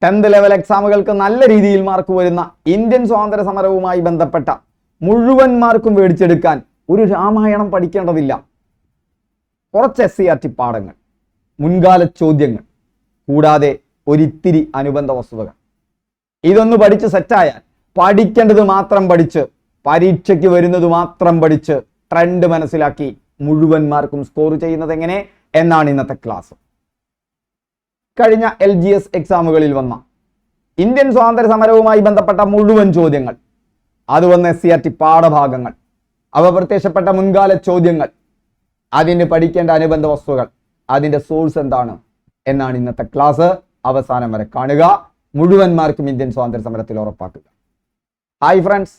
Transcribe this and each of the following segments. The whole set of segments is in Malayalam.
10th ലെവൽ എക്സാമുകൾക്ക് നല്ല രീതിയിൽ മാർക്ക് വരുന്ന ഇന്ത്യൻ സ്വാതന്ത്ര്യ സമരവുമായി ബന്ധപ്പെട്ട മുഴുവൻ മാർക്കും മേടിച്ചെടുക്കാൻ ഒരു രാമായണം പഠിക്കേണ്ടതില്ല. കുറച്ച് SCERT പാഠങ്ങൾ, മുൻകാല ചോദ്യങ്ങൾ, കൂടാതെ ഒരിത്തിരി അനുബന്ധ വസ്തുതകൾ. ഇതൊന്ന് പഠിച്ച് സെറ്റായാൽ പഠിക്കേണ്ടത് മാത്രം പഠിച്ച് പരീക്ഷയ്ക്ക് വരുന്നത് മാത്രം പഠിച്ച് ട്രെൻഡ് മനസ്സിലാക്കി മുഴുവൻ മാർക്കും സ്കോർ ചെയ്യുന്നത് എങ്ങനെ എന്നാണ് ഇന്നത്തെ ക്ലാസ്. കഴിഞ്ഞ LGS എക്സാമുകളിൽ വന്ന ഇന്ത്യൻ സ്വാതന്ത്ര്യ സമരവുമായി ബന്ധപ്പെട്ട മുഴുവൻ ചോദ്യങ്ങൾ, അത് വന്ന SCERT പാഠഭാഗങ്ങൾ, അവ പ്രത്യക്ഷപ്പെട്ട മുൻകാല ചോദ്യങ്ങൾ, അതിന് പഠിക്കേണ്ട അനുബന്ധ വസ്തുക്കൾ, അതിൻ്റെ സോഴ്സ് എന്താണ് എന്നാണ് ഇന്നത്തെ ക്ലാസ്. അവസാനം വരെ കാണുക. മുഴുവൻ മാർക്കും ഇന്ത്യൻ സ്വാതന്ത്ര്യ സമരത്തിൽ ഉറപ്പാക്കുക. ഹായ് ഫ്രണ്ട്സ്,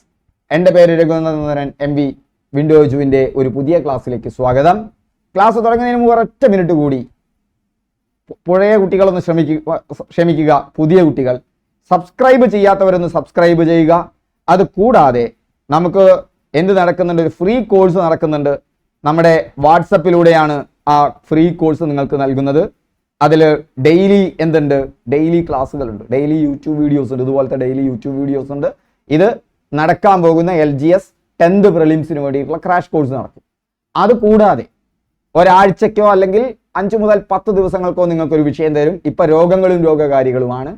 എൻ്റെ പേര് രഘുനന്ദനൻ MV. വിൻഡോജുവിൻ്റെ ഒരു പുതിയ ക്ലാസ്സിലേക്ക് സ്വാഗതം. ക്ലാസ് തുടങ്ങുന്നതിന് മുമ്പ് ഒരൊറ്റ മിനിറ്റ് കൂടി, പഴയ കുട്ടികളൊന്ന് ക്ഷമിക്കുക. പുതിയ കുട്ടികൾ സബ്സ്ക്രൈബ് ചെയ്യാത്തവരൊന്ന് സബ്സ്ക്രൈബ് ചെയ്യുക. അത് കൂടാതെ നമുക്ക് എന്ത് നടക്കുന്നുണ്ട്, ഒരു ഫ്രീ കോഴ്സ് നടക്കുന്നുണ്ട്. നമ്മുടെ വാട്സപ്പിലൂടെയാണ് ആ ഫ്രീ കോഴ്സ് നിങ്ങൾക്ക് നൽകുന്നത്. അതിൽ ഡെയിലി എന്തുണ്ട്, ഡെയിലി ക്ലാസ്സുകളുണ്ട്, ഡെയിലി യൂട്യൂബ് വീഡിയോസ് ഉണ്ട്. ഇതുപോലത്തെ ഡെയിലി യൂട്യൂബ് വീഡിയോസ് ഉണ്ട്. ഇത് നടക്കാൻ പോകുന്ന LGS 10th പ്രിലിംസിന് വേണ്ടിയിട്ടുള്ള ക്രാഷ് കോഴ്സ് നടക്കും. അത് കൂടാതെ ഒരാഴ്ചയ്ക്കോ അല്ലെങ്കിൽ 5 മുതൽ 10 ദിവസങ്ങൾക്കോ നിങ്ങൾക്കൊരു വിഷയം തരും. ഇപ്പം രോഗങ്ങളും രോഗകാരികളുമാണ്.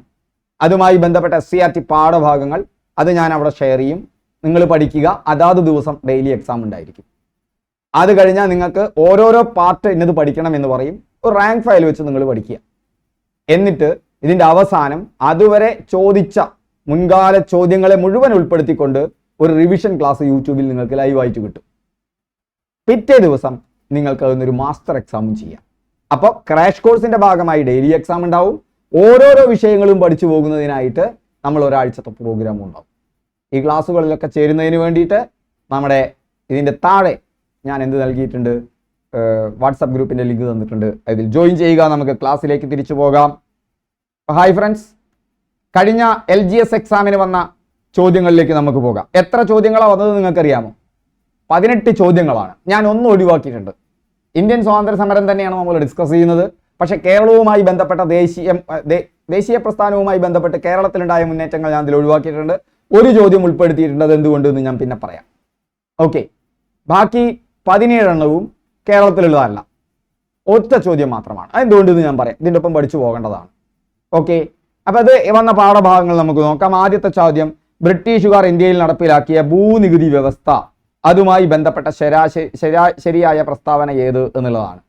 അതുമായി ബന്ധപ്പെട്ട SCERT പാഠഭാഗങ്ങൾ അത് ഞാൻ അവിടെ ഷെയർ ചെയ്യും. നിങ്ങൾ പഠിക്കുക. അതാത് ദിവസം ഡെയിലി എക്സാം ഉണ്ടായിരിക്കും. അത് കഴിഞ്ഞാൽ നിങ്ങൾക്ക് ഓരോരോ പാർട്ട് ഇന്നത് പഠിക്കണം എന്ന് പറയും. ഒരു റാങ്ക് ഫയൽ വെച്ച് നിങ്ങൾ പഠിക്കുക. എന്നിട്ട് ഇതിൻ്റെ അവസാനം അതുവരെ ചോദിച്ച മുൻകാല ചോദ്യങ്ങളെ മുഴുവൻ ഉൾപ്പെടുത്തിക്കൊണ്ട് ഒരു റിവിഷൻ ക്ലാസ് യൂട്യൂബിൽ നിങ്ങൾക്ക് ലൈവായിട്ട് കിട്ടും. പിറ്റേ ദിവസം നിങ്ങൾക്ക് അതിനൊരു മാസ്റ്റർ എക്സാമും ചെയ്യാം. അപ്പോൾ ക്രാഷ് കോഴ്സിൻ്റെ ഭാഗമായി ഡെയിലി എക്സാം ഉണ്ടാവും. ഓരോരോ വിഷയങ്ങളും പഠിച്ചു പോകുന്നതിനായിട്ട് നമ്മൾ ഒരാഴ്ചത്തെ പ്രോഗ്രാം ഉണ്ടാവും. ഈ ക്ലാസ്സുകളിലൊക്കെ ചേരുന്നതിന് വേണ്ടിയിട്ട് നമ്മുടെ ഇതിൻ്റെ താഴെ ഞാൻ എന്ത് നൽകിയിട്ടുണ്ട്, വാട്സപ്പ് ഗ്രൂപ്പിൻ്റെ ലിങ്ക് തന്നിട്ടുണ്ട്. അതിൽ ജോയിൻ ചെയ്യുക. നമുക്ക് ക്ലാസ്സിലേക്ക് തിരിച്ചു പോകാം. ഹായ് ഫ്രണ്ട്സ്, കഴിഞ്ഞ LGS എക്സാമിന് വന്ന ചോദ്യങ്ങളിലേക്ക് നമുക്ക് പോകാം. എത്ര ചോദ്യങ്ങളാണ് വന്നത് നിങ്ങൾക്കറിയാമോ? 18 ചോദ്യങ്ങളാണ്. ഞാൻ ഒന്നും ഒഴിവാക്കിയിട്ടുണ്ട്. ഇന്ത്യൻ സ്വാതന്ത്ര്യ സമരം തന്നെയാണ് നമ്മൾ ഡിസ്കസ് ചെയ്യുന്നത്. പക്ഷേ കേരളവുമായി ബന്ധപ്പെട്ട ദേശീയ പ്രസ്ഥാനവുമായി ബന്ധപ്പെട്ട് കേരളത്തിലുണ്ടായ മുന്നേറ്റങ്ങൾ ഞാൻ അതിൽ ഒഴിവാക്കിയിട്ടുണ്ട്. ഒരു ചോദ്യം ഉൾപ്പെടുത്തിയിട്ടുണ്ട്. അത് എന്തുകൊണ്ടെന്ന് ഞാൻ പിന്നെ പറയാം. ഓക്കെ, ബാക്കി 17 എണ്ണവും കേരളത്തിലുള്ളതല്ല. ഒറ്റ ചോദ്യം മാത്രമാണ്. അതെന്തുകൊണ്ടെന്ന് ഞാൻ പറയാം. ഇതിൻ്റെ ഒപ്പം പഠിച്ചു പോകേണ്ടതാണ്. ഓക്കെ, അപ്പോൾ അത് വന്ന പാഠഭാഗങ്ങൾ നമുക്ക് നോക്കാം. ആദ്യത്തെ ചോദ്യം, ബ്രിട്ടീഷുകാർ ഇന്ത്യയിൽ നടപ്പിലാക്കിയ ഭൂനികുതി വ്യവസ്ഥ, അതുമായി ബന്ധപ്പെട്ട ശരിയായ പ്രസ്താവന ഏത് എന്നുള്ളതാണ്.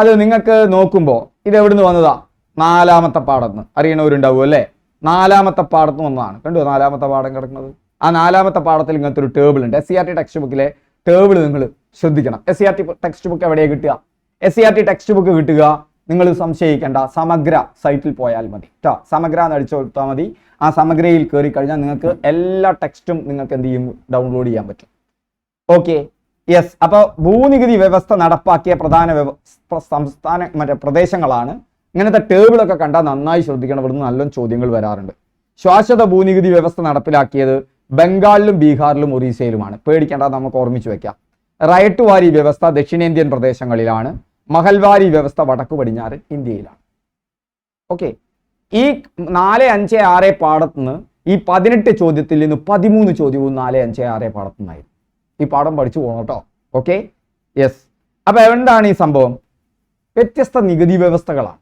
അത് നിങ്ങൾക്ക് നോക്കുമ്പോൾ ഇത് എവിടുന്ന് വന്നതാ? 4ാമത്തെ പാഠത്തിന് അറിയണവരുണ്ടാവും അല്ലേ? 4ാമത്തെ പാഠത്തിന് വന്നതാണ്. കണ്ടു 4ാമത്തെ പാഠം കിടക്കുന്നത്. ആ 4ാമത്തെ പാഠത്തിൽ ഇങ്ങനത്തെ ഒരു ടേബിൾ ഉണ്ട്. SCERT ടെക്സ്റ്റ് ബുക്കിലെ ടേബിൾ നിങ്ങൾ ശ്രദ്ധിക്കണം. SCERT ടെക്സ്റ്റ് ബുക്ക് എവിടെയാണ് കിട്ടുക? SCERT ടെക്സ്റ്റ് ബുക്ക് കിട്ടുക, നിങ്ങൾ സംശയിക്കേണ്ട, സമഗ്ര സൈറ്റിൽ പോയാൽ മതി കേട്ടോ. സമഗ്ര എന്ന് അടിച്ചു കൊടുത്താൽ മതി. ആ സമഗ്രയിൽ കയറി കഴിഞ്ഞാൽ നിങ്ങൾക്ക് എല്ലാ ടെക്സ്റ്റും നിങ്ങൾക്ക് എന്ത് ചെയ്യും, ഡൗൺലോഡ് ചെയ്യാൻ പറ്റും. Okay, yes. അപ്പോൾ ഭൂനികുതി വ്യവസ്ഥ നടപ്പാക്കിയ പ്രധാന പ്രദേശങ്ങളാണ്. ഇങ്ങനത്തെ ടേബിളൊക്കെ കണ്ടാൽ നന്നായി ശ്രദ്ധിക്കണം. ഇവിടുന്ന് നല്ല ചോദ്യങ്ങൾ വരാറുണ്ട്. ശാശ്വത ഭൂനികുതി വ്യവസ്ഥ നടപ്പിലാക്കിയത് ബംഗാളിലും ബീഹാറിലും ഒറീസയിലുമാണ്. പേടിക്കേണ്ട, നമുക്ക് ഓർമ്മിച്ച് വെക്കാം. റൈറ്റ് വാരി വ്യവസ്ഥ ദക്ഷിണേന്ത്യൻ പ്രദേശങ്ങളിലാണ്. മഹൽവാരി വ്യവസ്ഥ വടക്കു പടിഞ്ഞാറൻ ഇന്ത്യയിലാണ്. ഓക്കെ, ഈ 4, 5, 6 പാഠത്തുനിന്ന് ഈ 18 ചോദ്യത്തിൽ നിന്ന് 13 ചോദ്യവും 4, 5, 6 പാഠത്തുനിന്നായിരുന്നു. ഈ പാഠം പഠിച്ചു പോകണം കേട്ടോ. Okay, yes. അപ്പോൾ എന്താണ് ഈ സംഭവം? വ്യത്യസ്ത നികുതി വ്യവസ്ഥകളാണ്.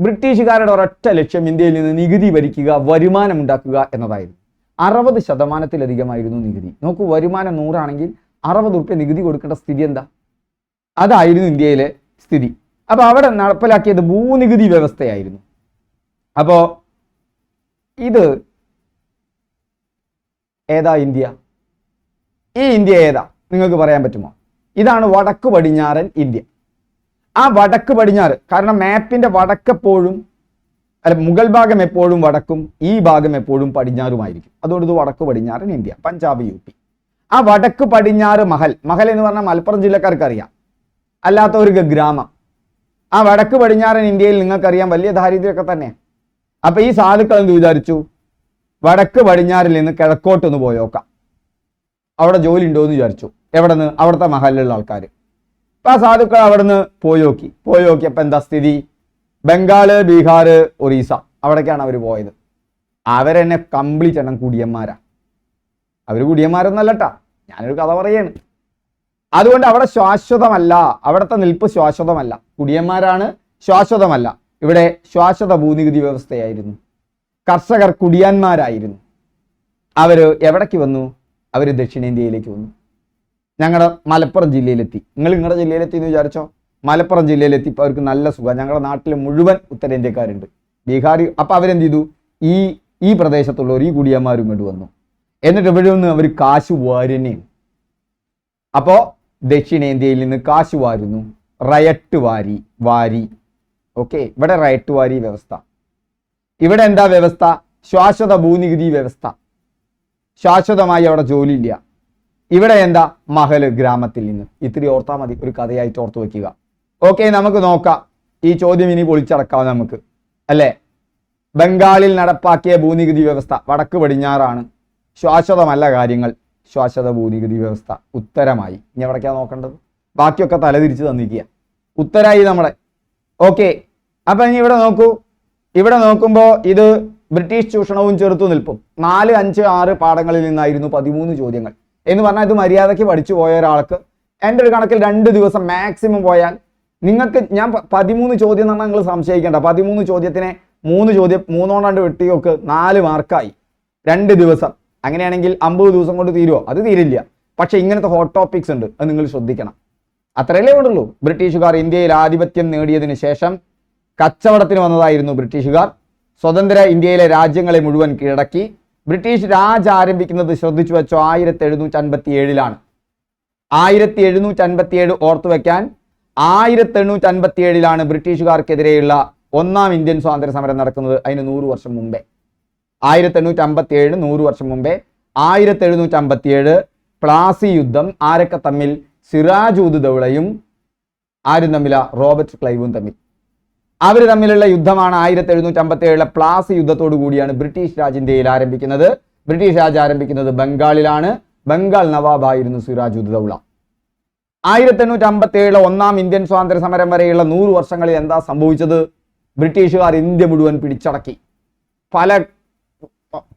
ബ്രിട്ടീഷുകാരുടെ ഒരൊറ്റ ലക്ഷ്യം ഇന്ത്യയിൽ നിന്ന് നികുതി ഭരിക്കുക, വരുമാനം ഉണ്ടാക്കുക എന്നതായിരുന്നു. 60%-ലധികമായിരുന്നു നികുതി. നോക്കൂ, വരുമാനം 100 ആണെങ്കിൽ 60 രൂപ നികുതി കൊടുക്കേണ്ട സ്ഥിതി എന്താ? അതായിരുന്നു ഇന്ത്യയിലെ സ്ഥിതി. അപ്പോൾ അവിടെ നടപ്പിലാക്കിയത് ഭൂനികുതി വ്യവസ്ഥയായിരുന്നു. അപ്പോൾ ഇത് ഏതാ ഇന്ത്യ? ഈ ഇന്ത്യ ഏതാ നിങ്ങൾക്ക് പറയാൻ പറ്റുമോ? ഇതാണ് വടക്ക് പടിഞ്ഞാറൻ ഇന്ത്യ. ആ വടക്ക് പടിഞ്ഞാറ്, കാരണം മാപ്പിന്റെ വടക്കെപ്പോഴും മുഗൾ ഭാഗം എപ്പോഴും വടക്കും ഈ ഭാഗം എപ്പോഴും പടിഞ്ഞാറുമായിരിക്കും. അതുകൊണ്ട് ഇത് വടക്ക് പടിഞ്ഞാറൻ ഇന്ത്യ. പഞ്ചാബ്, UP. ആ വടക്ക് പടിഞ്ഞാറ് മഹൽ എന്ന് പറഞ്ഞാൽ മലപ്പുറം ജില്ലക്കാർക്ക് അറിയാം, അല്ലാത്തവർക്ക് ഗ്രാമം. ആ വടക്ക് പടിഞ്ഞാറൻ ഇന്ത്യയിൽ നിങ്ങൾക്കറിയാം വലിയ ദാരിദ്ര്യമൊക്കെ തന്നെ. അപ്പൊ ഈ സാധുക്കൾ എന്ത് വിചാരിച്ചു? വടക്ക് പടിഞ്ഞാറിൽ നിന്ന് കിഴക്കോട്ടൊന്ന് പോയോക്കാം, അവിടെ ജോലി ഉണ്ടോ എന്ന് വിചാരിച്ചു. എവിടെ നിന്ന്? അവിടുത്തെ മഹലിലുള്ള ആൾക്കാർ. അപ്പൊ ആ സാധുക്കൾ അവിടെ നിന്ന് പോയി നോക്കിയപ്പോൾ എന്താ സ്ഥിതി? ബംഗാള്, ബീഹാർ, ഒറീസ അവിടേക്കാണ് അവർ പോയത്. അവരെന്നെ കംപ്ലീറ്റ് എണ്ണം കുടിയന്മാരാ. അവർ കുടിയന്മാരൊന്നല്ലട്ടാ, ഞാനൊരു കഥ പറയാണ്. അതുകൊണ്ട് അവിടെ ശാശ്വതമല്ല, അവിടുത്തെ നിൽപ്പ് ശാശ്വതമല്ല. കുടിയന്മാരാണ്, ശാശ്വതമല്ല. ഇവിടെ ശാശ്വത ഭൂനികുതി വ്യവസ്ഥയായിരുന്നു. കർഷകർ കുടിയന്മാരായിരുന്നു. അവർ എവിടേക്ക് വന്നു? അവർ ദക്ഷിണേന്ത്യയിലേക്ക് വന്നു. ഞങ്ങളുടെ മലപ്പുറം ജില്ലയിലെത്തി. നിങ്ങളുടെ ജില്ലയിലെത്തി എന്ന് വിചാരിച്ചോ? മലപ്പുറം ജില്ലയിലെത്തി. ഇപ്പോൾ അവർക്ക് നല്ല സുഖം. ഞങ്ങളുടെ നാട്ടിൽ മുഴുവൻ ഉത്തരേന്ത്യക്കാരുണ്ട്, ബീഹാർ. അപ്പം അവരെന്ത് ചെയ്തു? ഈ പ്രദേശത്തുള്ളവർ, ഈ കുടിയന്മാരും ഇങ്ങോട്ട് വന്നു. എന്നിട്ട് ഇവിടെ നിന്ന് അവർ കാശ് വാരുന്നേണ്. അപ്പോൾ ദക്ഷിണേന്ത്യയിൽ നിന്ന് കാശ് വാരുന്നു, റയട്ട് വാരി. ഓക്കെ, ഇവിടെ റയട്ട് വാരി വ്യവസ്ഥ. ഇവിടെ എന്താ വ്യവസ്ഥ? ശാശ്വത ഭൂനികുതി വ്യവസ്ഥ. ശാശ്വതമായി അവിടെ ജോലിയില്ല. ഇവിടെ എന്താ? മഹല്, ഗ്രാമത്തിൽ നിന്ന്. ഇത്തിരി ഓർത്താൽ മതി, ഒരു കഥയായിട്ട് ഓർത്തു വെക്കുക. ഓക്കെ, നമുക്ക് നോക്കാം. ഈ ചോദ്യം ഇനി പൊളിച്ചടക്കാം നമുക്ക്, അല്ലേ? ബംഗാളിൽ നടപ്പാക്കിയ ഭൂനികുതി വ്യവസ്ഥ വടക്ക് പടിഞ്ഞാറാണ്. ശാശ്വതമല്ല കാര്യങ്ങൾ. ശാശ്വത ഭൂനികുതി വ്യവസ്ഥ ഉത്തരമായി. ഇനി എവിടേക്കാണ് നോക്കേണ്ടത്? ബാക്കിയൊക്കെ തലതിരിച്ച് തന്നിക്കുക. ഉത്തരായി നമ്മുടെ. ഓക്കെ, അപ്പം ഇനി ഇവിടെ നോക്കൂ. ഇവിടെ നോക്കുമ്പോൾ ഇത് ബ്രിട്ടീഷ് ചൂഷണവും ചെറുത്തുനിൽപ്പും 4, 5, 6 പാഠങ്ങളിൽ നിന്നായിരുന്നു 13 ചോദ്യങ്ങൾ. എന്ന് പറഞ്ഞാൽ ഇത് മര്യാദയ്ക്ക് പഠിച്ചു പോയ ഒരാൾക്ക് എൻ്റെ ഒരു കണക്കിൽ 2 ദിവസം മാക്സിമം പോയാൽ നിങ്ങൾക്ക്, ഞാൻ 13 ചോദ്യം എന്ന് പറഞ്ഞാൽ നിങ്ങൾ സംശയിക്കേണ്ട. 13 ചോദ്യത്തിനെ 3 ചോദ്യം 3 കൊണ്ട് വെട്ടിയൊക്കെ 4 മാർക്കായി 2 ദിവസം. അങ്ങനെയാണെങ്കിൽ 50 ദിവസം കൊണ്ട് തീരുമോ? അത് തീരില്ല. പക്ഷെ ഇങ്ങനത്തെ ഹോട്ട് ടോപ്പിക്സ് ഉണ്ട്, അത് നിങ്ങൾ ശ്രദ്ധിക്കണം. അത്രയല്ലേ ഉള്ളൂ. ബ്രിട്ടീഷുകാർ ഇന്ത്യയിൽ ആധിപത്യം നേടിയതിനു ശേഷം കച്ചവടത്തിന് വന്നതായിരുന്നു ബ്രിട്ടീഷുകാർ. സ്വതന്ത്ര ഇന്ത്യയിലെ രാജ്യങ്ങളെ മുഴുവൻ കീഴടക്കി. ബ്രിട്ടീഷ് രാജ് ആരംഭിക്കുന്നത് ശ്രദ്ധിച്ചു വെച്ചോ 1757 1757 ഓർത്തു വെക്കാൻ. 1757 ബ്രിട്ടീഷുകാർക്കെതിരെയുള്ള 1ാം ഇന്ത്യൻ സ്വാതന്ത്ര്യ സമരം നടക്കുന്നത്. അതിന് 100 വർഷം മുമ്പേ. 1857 100 വർഷം മുമ്പേ. 1757 പ്ലാസി യുദ്ധം. ആരൊക്കെ തമ്മിൽ? സിറാജ് ഉദ് ദൗളയും ആരും തമ്മിലാ? റോബർട്ട് ക്ലൈവും തമ്മിൽ. അവർ തമ്മിലുള്ള യുദ്ധമാണ് 1757 പ്ലാസി യുദ്ധത്തോടു കൂടിയാണ് ബ്രിട്ടീഷ് രാജ് ഇന്ത്യയിൽ ആരംഭിക്കുന്നത്. ബ്രിട്ടീഷ് രാജ് ആരംഭിക്കുന്നത് ബംഗാളിലാണ്. ബംഗാൾ നവാബായിരുന്നു സിറാജ് ഉദ് ദൗള. 1857 1ാം ഇന്ത്യൻ സ്വാതന്ത്ര്യ സമരം വരെയുള്ള 100 വർഷങ്ങളിൽ എന്താ സംഭവിച്ചത്? ബ്രിട്ടീഷുകാർ ഇന്ത്യ മുഴുവൻ പിടിച്ചടക്കി. പല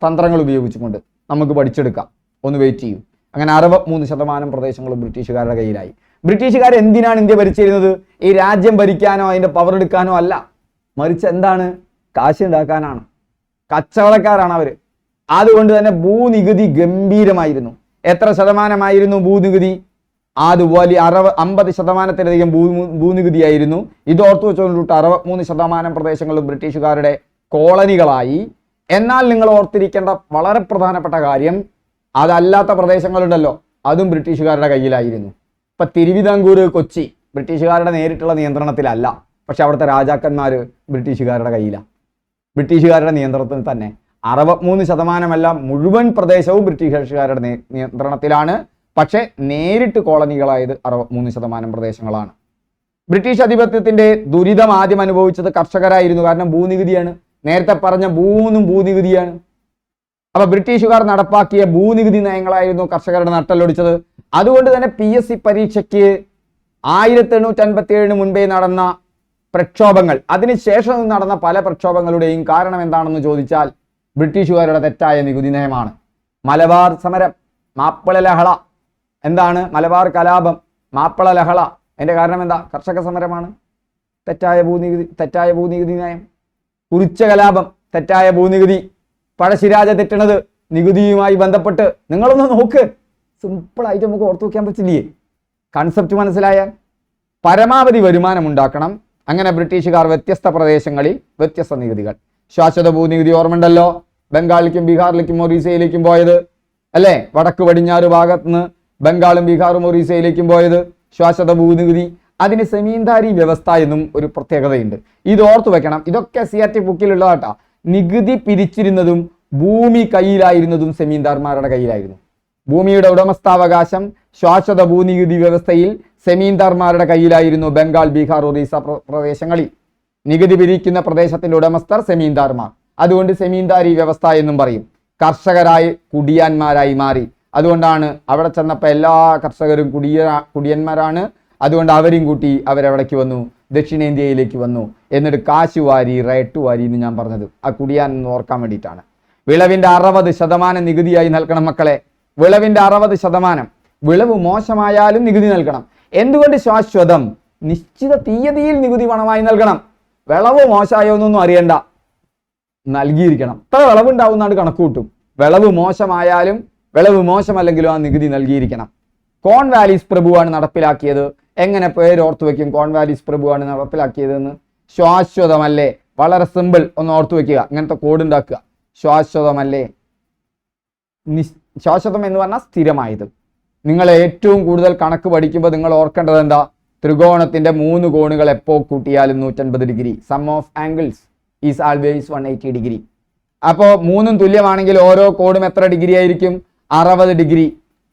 തന്ത്രങ്ങൾ ഉപയോഗിച്ചുകൊണ്ട് നമുക്ക് പഠിച്ചെടുക്കാം. ഒന്ന് വെയിറ്റ് ചെയ്യൂ. അങ്ങനെ 63% പ്രദേശങ്ങളും ബ്രിട്ടീഷുകാരുടെ കയ്യിലായി. ബ്രിട്ടീഷുകാർ എന്തിനാണ് ഇന്ത്യ ഭരിച്ചിരുന്നത്? ഈ രാജ്യം ഭരിക്കാനോ അതിൻ്റെ പവർ എടുക്കാനോ അല്ല, മറിച്ച് എന്താണ്? കാശ് ഉണ്ടാക്കാനാണ്. കച്ചവടക്കാരാണ് അവർ. അതുകൊണ്ട് തന്നെ ഭൂനികുതി ഗംഭീരമായിരുന്നു. എത്ര ശതമാനമായിരുന്നു ഭൂനികുതി? അത് വലിയ 50%-ലധികം ഭൂനികുതിയായിരുന്നു. ഇത് ഓർത്തു വെച്ചുകൊണ്ടിട്ട് 63% പ്രദേശങ്ങളും ബ്രിട്ടീഷുകാരുടെ കോളനികളായി. എന്നാൽ നിങ്ങൾ ഓർത്തിരിക്കേണ്ട വളരെ പ്രധാനപ്പെട്ട കാര്യം, അതല്ലാത്ത പ്രദേശങ്ങളുണ്ടല്ലോ, അതും ബ്രിട്ടീഷുകാരുടെ കയ്യിലായിരുന്നു. ഇപ്പം തിരുവിതാംകൂർ, കൊച്ചി ബ്രിട്ടീഷുകാരുടെ നേരിട്ടുള്ള നിയന്ത്രണത്തിലല്ല, പക്ഷെ അവിടുത്തെ രാജാക്കന്മാർ ബ്രിട്ടീഷുകാരുടെ കയ്യിലാണ്. ബ്രിട്ടീഷുകാരുടെ നിയന്ത്രണത്തിൽ തന്നെ 63% മുഴുവൻ പ്രദേശവും ബ്രിട്ടീഷുകാരുടെ നിയന്ത്രണത്തിലാണ്. പക്ഷെ നേരിട്ട് കോളനികളായത് 63% പ്രദേശങ്ങളാണ്. ബ്രിട്ടീഷ് അധിപത്യത്തിന്റെ ദുരിതം ആദ്യം അനുഭവിച്ചത് കർഷകരായിരുന്നു. കാരണം ഭൂനികുതിയാണ്. നേരത്തെ പറഞ്ഞ 3 ഭൂനികുതിയാണ്. അപ്പൊ ബ്രിട്ടീഷുകാർ നടപ്പാക്കിയ ഭൂനികുതി നയങ്ങളായിരുന്നു കർഷകരുടെ നട്ടലൊടിച്ചത്. അതുകൊണ്ട് തന്നെ PSC പരീക്ഷയ്ക്ക് 1857 മുൻപേ നടന്ന പ്രക്ഷോഭങ്ങൾ, അതിനുശേഷം നടന്ന പല പ്രക്ഷോഭങ്ങളുടെയും കാരണം എന്താണെന്ന് ചോദിച്ചാൽ ബ്രിട്ടീഷുകാരുടെ തെറ്റായ നികുതി നയമാണ്. മലബാർ സമരം, മാപ്പിള ലഹള. എന്താണ് മലബാർ കലാപം, മാപ്പിള ലഹള? അതിന്റെ കാരണം എന്താ? കർഷക സമരമാണ്. തെറ്റായ ഭൂനികുതി നയം. കുറിച്ച കലാപം, തെറ്റായ ഭൂനികുതി. പഴശ്ശിരാജ തെറ്റണത് നികുതിയുമായി ബന്ധപ്പെട്ട്. നിങ്ങളൊന്ന് നോക്ക്, സിമ്പിളായിട്ട് നമുക്ക് ഓർത്തു വയ്ക്കാൻ പറ്റില്ലേ? കൺസെപ്റ്റ് മനസ്സിലായാൽ. പരമാവധി വരുമാനം ഉണ്ടാക്കണം. അങ്ങനെ ബ്രിട്ടീഷുകാർ വ്യത്യസ്ത പ്രദേശങ്ങളിൽ വ്യത്യസ്ത നികുതികൾ. ശാശ്വത ഭൂനികുതി ഓർമ്മയുണ്ടല്ലോ, ബംഗാളിലേക്കും ബീഹാറിലേക്കും ഒറീസയിലേക്കും പോയത് അല്ലേ? വടക്ക് പടിഞ്ഞാറ് ഭാഗത്ത് നിന്ന് ബംഗാളും ബീഹാറും ഒറീസയിലേക്കും പോയത് ശാശ്വത ഭൂനികുതി. അതിന് സെമീന്ദാരി വ്യവസ്ഥ എന്നും ഒരു പ്രത്യേകതയുണ്ട്. ഇത് ഓർത്തു വെക്കണം. ഇതൊക്കെ CRT ബുക്കിലുള്ളതാട്ടാ. നികുതി പിരിച്ചിരുന്നതും ഭൂമി കയ്യിലായിരുന്നതും സെമീന്ദാർമാരുടെ കയ്യിലായിരുന്നു. ഭൂമിയുടെ ഉടമസ്ഥാവകാശം ശാശ്വത ഭൂനികുതി വ്യവസ്ഥയിൽ സെമീന്ദാർമാരുടെ കയ്യിലായിരുന്നു. ബംഗാൾ, ബീഹാർ, ഒറീസ പ്രദേശങ്ങളിൽ നികുതി പിരിക്കുന്ന പ്രദേശത്തിന്റെ ഉടമസ്ഥർ സെമീന്ദാർമാർ. അതുകൊണ്ട് സെമീന്ദാരി വ്യവസ്ഥ എന്നും പറയും. കർഷകരായി കുടിയാന്മാരായി മാറി. അതുകൊണ്ടാണ് അവിടെ ചെന്നപ്പോൾ എല്ലാ കർഷകരും കുടിയന്മാരാണ്. അതുകൊണ്ട് അവരും കൂട്ടി അവരെവിടേക്ക് വന്നു? ദക്ഷിണേന്ത്യയിലേക്ക് വന്നു. എന്നിട്ട് കാശ് വാരി റയട്ട് വാരി എന്ന് ഞാൻ പറഞ്ഞത് ആ കുടിയാൻ എന്ന് ഓർക്കാൻ വേണ്ടിയിട്ടാണ്. വിളവിന്റെ 60% നികുതിയായി നൽകണം മക്കളെ. വിളവിന്റെ 60%. വിളവ് മോശമായാലും നികുതി നൽകണം. എന്തുകൊണ്ട് ശാശ്വതം? നിശ്ചിത തീയതിയിൽ നികുതി പണമായി നൽകണം. വിളവ് മോശമായോ എന്നൊന്നും അറിയണ്ട, നൽകിയിരിക്കണം. ഇത്ര വിളവുണ്ടാവുന്നതാണ് കണക്ക് കൂട്ടും. വിളവ് മോശമായാലും വിളവ് മോശമല്ലെങ്കിലും ആ നികുതി നൽകിയിരിക്കണം. കോൺവാലിസ് പ്രഭുവാണ് നടപ്പിലാക്കിയത്. എങ്ങനെ പേര് ഓർത്തു വെക്കും? കോൺവാലിസ് പ്രഭുവാണ് നടപ്പിലാക്കിയതെന്ന്. ശാശ്വതമല്ലേ? വളരെ സിമ്പിൾ. ഒന്ന് ഓർത്തു വെക്കുക. ഇങ്ങനത്തെ കോഡ് ഉണ്ടാക്കുക. ശാശ്വതമല്ലേ? ശാശ്വതം എന്ന് പറഞ്ഞാൽ സ്ഥിരമായത്. നിങ്ങൾ ഏറ്റവും കൂടുതൽ കണക്ക് പഠിക്കുമ്പോൾ നിങ്ങൾ ഓർക്കേണ്ടത് എന്താ? ത്രികോണത്തിന്റെ 3 കോണുകൾ എപ്പോൾ കൂട്ടിയാലും 180 degree. Sum of angles is always 180 degree. അപ്പോൾ 3ഉം തുല്യമാണെങ്കിൽ ഓരോ കോണും എത്ര ഡിഗ്രി ആയിരിക്കും? 60 ഡിഗ്രി.